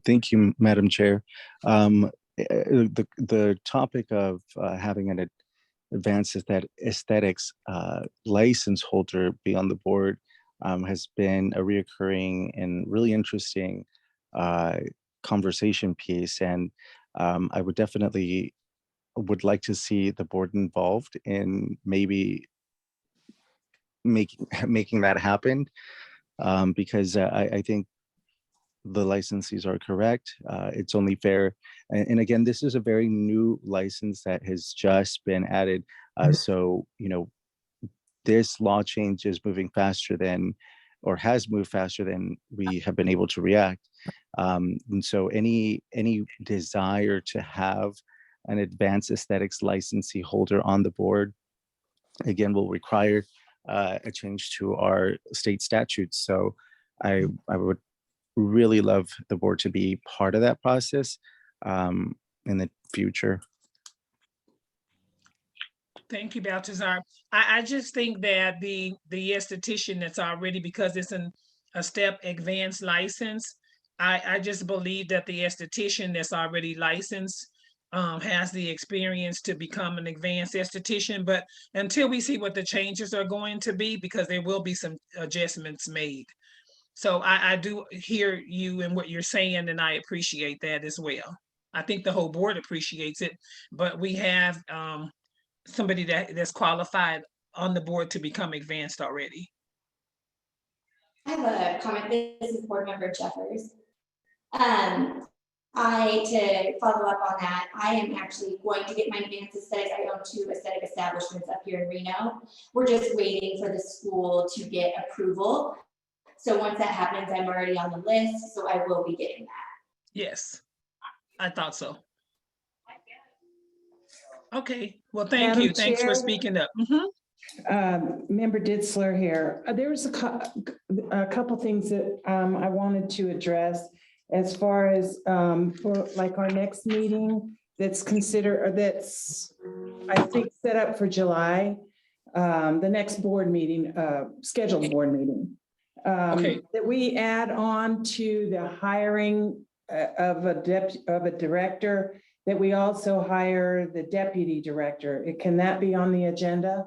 Speaker 18: Thank you, Madam Chair. The topic of having an advanced aesthetics license holder be on the board has been a reoccurring and really interesting conversation piece. And I would definitely like to see the board involved in maybe making that happen, because I think the licensees are correct. It's only fair. And again, this is a very new license that has just been added. So, this law change is moving faster than, or has moved faster than we have been able to react. And so any desire to have an advanced aesthetics licensee holder on the board, again, will require a change to our state statutes. So I would really love the board to be part of that process in the future.
Speaker 2: Thank you, Baltazar. I just think that the esthetician that's already, because it's a step advanced license, I just believe that the esthetician that's already licensed has the experience to become an advanced esthetician. But until we see what the changes are going to be, because there will be some adjustments made. So I do hear you and what you're saying, and I appreciate that as well. I think the whole board appreciates it, but we have somebody that's qualified on the board to become advanced already.
Speaker 5: I have a comment. This is board member Jeffers. To follow up on that, I am actually going to get my advanced aesthetics. I own 2 aesthetic establishments up here in Reno. We're just waiting for the school to get approval. So once that happens, I'm already on the list, so I will be getting that.
Speaker 2: Yes, I thought so. Okay, well, thank
Speaker 7: Madam
Speaker 2: you. Thanks for
Speaker 7: Chair.
Speaker 2: speaking up.
Speaker 7: Member Ditzler here. There was a couple things that I wanted to address as far as for like our next meeting. that's I think, set up for July, the next board meeting, scheduled board meeting.
Speaker 2: Okay.
Speaker 7: That we add on to the hiring of a director, that we also hire the deputy director. Can that be on the agenda?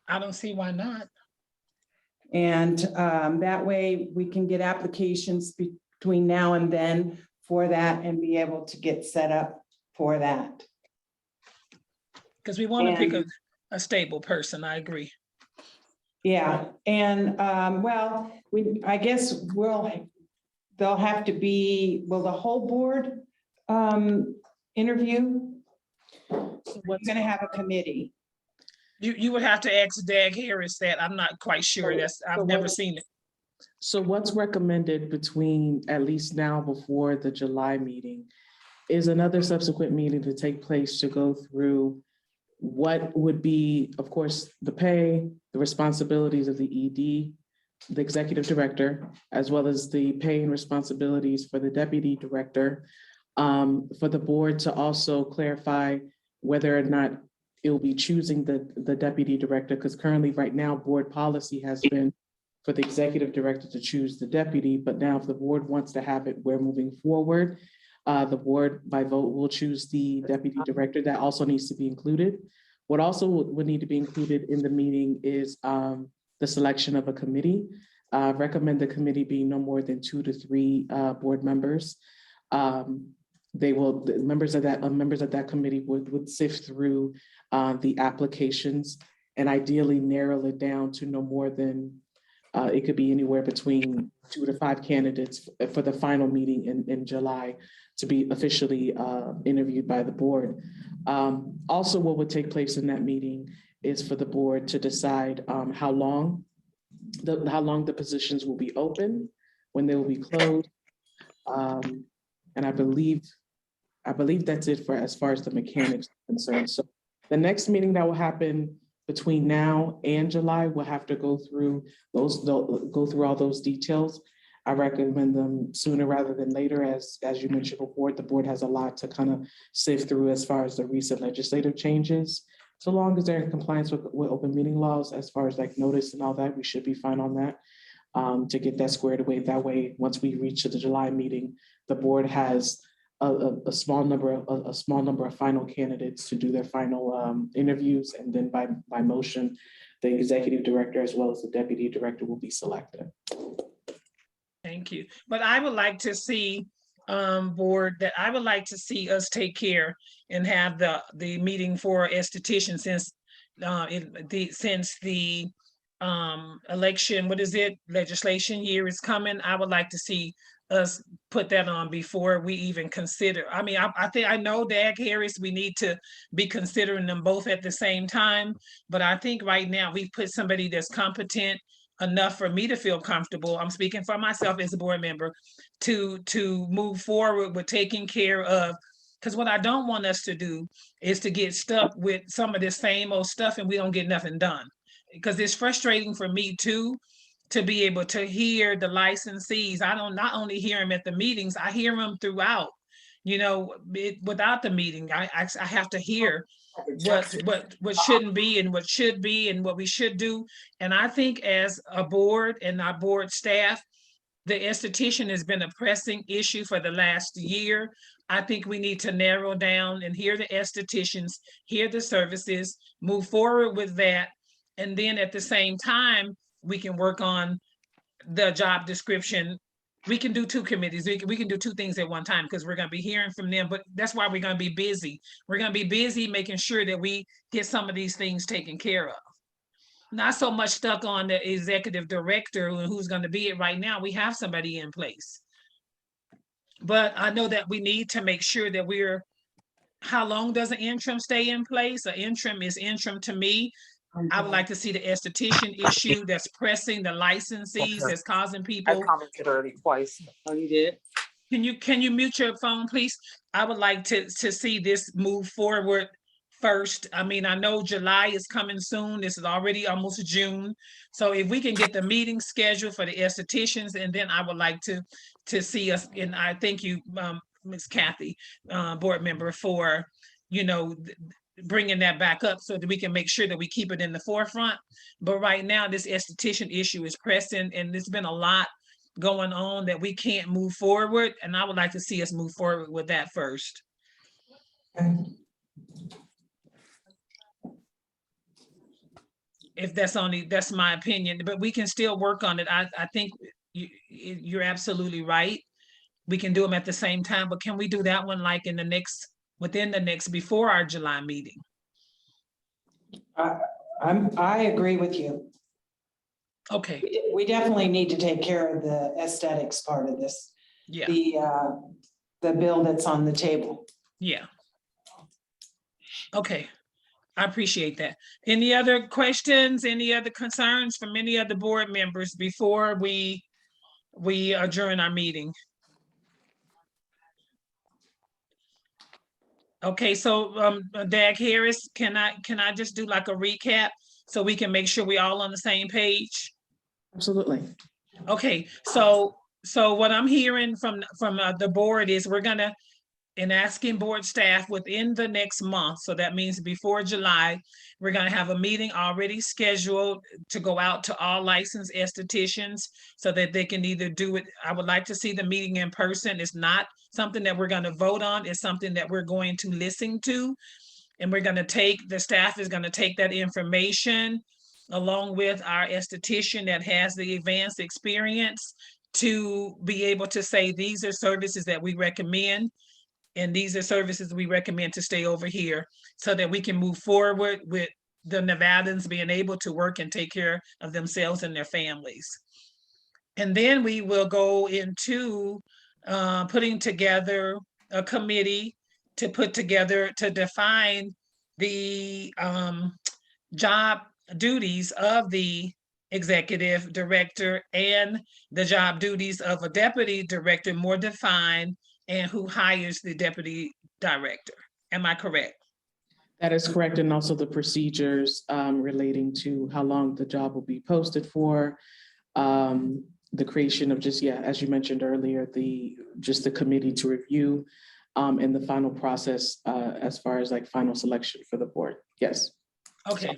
Speaker 2: I don't see why not.
Speaker 7: And that way we can get applications between now and then for that and be able to get set up for that.
Speaker 2: Because we want to pick
Speaker 7: And-
Speaker 2: a stable person, I agree.
Speaker 7: Yeah, and well, I guess they'll have to be, will the whole board interview? We're gonna have a committee.
Speaker 2: You would have to ask Dag Harris that. I'm not quite sure. I've never seen it.
Speaker 6: So what's recommended between, at least now before the July meeting, is another subsequent meeting to take place to go through what would be, of course, the pay, the responsibilities of the ED, the executive director, as well as the pay and responsibilities for the deputy director, for the board to also clarify whether or not it will be choosing the deputy director, because currently right now, board policy has been for the executive director to choose the deputy, but now if the board wants to have it, we're moving forward. The board by vote will choose the deputy director. That also needs to be included. What also would need to be included in the meeting is the selection of a committee. Recommend the committee be no more than 2 to 3 board members. The members of that committee would sift through the applications and ideally narrow it down to no more than, it could be anywhere between 2 to 5 candidates for the final meeting in July to be officially interviewed by the board. Also, what would take place in that meeting is for the board to decide how long the positions will be open, when they will be closed. And I believe that's it for as far as the mechanics are concerned. So the next meeting that will happen between now and July, we'll have to go through all those details. I recommend them sooner rather than later, as you mentioned before, the board has a lot to kind of sift through as far as the recent legislative changes. So long as they're in compliance with open meeting laws, as far as like notice and all that, we should be fine on that, to get that squared away. That way, once we reach to the July meeting, the board has a small number of final candidates to do their final interviews, and then by motion, the executive director as well as the deputy director will be selected.
Speaker 2: Thank you. But I would like to see, board, that I would like to see us take care and have the meeting for esthetician since the election, legislation year is coming. I would like to see us put that on before we even consider. I mean, I think I know Dag Harris, we need to be considering them both at the same time. But I think right now we put somebody that's competent enough for me to feel comfortable. I'm speaking for myself as a board member to move forward with taking care of, because what I don't want us to do is to get stuck with some of this same old stuff and we don't get nothing done. Because it's frustrating for me too, to be able to hear the licensees. I don't not only hear them at the meetings, I hear them throughout, without the meeting. I have to hear what shouldn't be and what should be and what we should do. And I think as a board and our board staff, the esthetician has been a pressing issue for the last year. I think we need to narrow down and hear the estheticians, hear the services, move forward with that. And then at the same time, we can work on the job description. We can do 2 committees. We can do 2 things at one time because we're going to be hearing from them, but that's why we're going to be busy. We're going to be busy making sure that we get some of these things taken care of. Not so much stuck on the executive director and who's going to be it right now. We have somebody in place. But I know that we need to make sure that how long does an interim stay in place? An interim is interim to me. I would like to see the esthetician issue that's pressing the licensees, that's causing people.
Speaker 17: I commented already twice. Oh, you did?
Speaker 2: Can you mute your phone, please? I would like to see this move forward first. I mean, I know July is coming soon. This is already almost June. So if we can get the meeting scheduled for the estheticians, and then I would like to see us, and I thank you, Ms. Kathy, board member, for, bringing that back up so that we can make sure that we keep it in the forefront. But right now, this esthetician issue is pressing, and there's been a lot going on that we can't move forward. And I would like to see us move forward with that first. If that's my opinion, but we can still work on it. I think you're absolutely right. We can do them at the same time, but can we do that one like within the next, before our July meeting?
Speaker 7: I agree with you.
Speaker 2: Okay.
Speaker 7: We definitely need to take care of the aesthetics part of this.
Speaker 2: Yeah.
Speaker 7: The bill that's on the table.
Speaker 2: Yeah. Okay. I appreciate that. Any other questions, any other concerns from any other board members before we adjourn our meeting? Okay, so Dag Harris, can I just do like a recap so we can make sure we all on the same page?
Speaker 6: Absolutely.
Speaker 2: Okay, so what I'm hearing from the board is we're gonna, in asking board staff within the next month, so that means before July, we're gonna have a meeting already scheduled to go out to all licensed estheticians so that they can either do it. I would like to see the meeting in person. It's not something that we're gonna vote on. It's something that we're going to listen to. And the staff is gonna take that information along with our esthetician that has the advanced experience to be able to say, these are services that we recommend. And these are services we recommend to stay over here so that we can move forward with the Nevadans being able to work and take care of themselves and their families. And then we will go into putting together a committee to define the job duties of the executive director and the job duties of a deputy director more defined, and who hires the deputy director. Am I correct?
Speaker 6: That is correct. And also the procedures relating to how long the job will be posted for, the creation of as you mentioned earlier, the committee to review and the final process as far as like final selection for the board. Yes.
Speaker 2: Okay.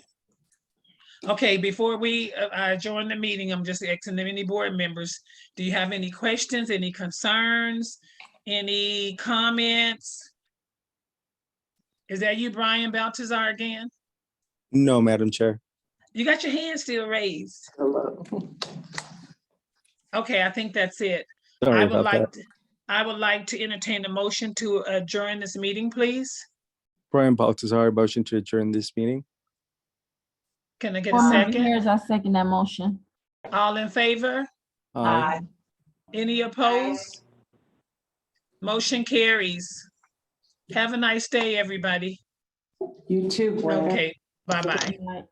Speaker 2: Okay, before we join the meeting, I'm just asking any board members, do you have any questions, any concerns? Any comments? Is that you, Brian Baltazar, again?
Speaker 18: No, Madam Chair.
Speaker 2: You got your hand still raised.
Speaker 6: Hello.
Speaker 2: Okay, I think that's it.
Speaker 18: Sorry
Speaker 2: I would like to entertain a motion to adjourn this meeting, please.
Speaker 18: Brian Baltazar, motion to adjourn this meeting.
Speaker 2: Can I get a second?
Speaker 15: Here's I second that motion.
Speaker 2: All in favor?
Speaker 18: Aye.
Speaker 2: Any opposed? Motion carries. Have a nice day, everybody.
Speaker 7: You too. Brenda.
Speaker 2: Okay, bye-bye.
Speaker 15: Good night.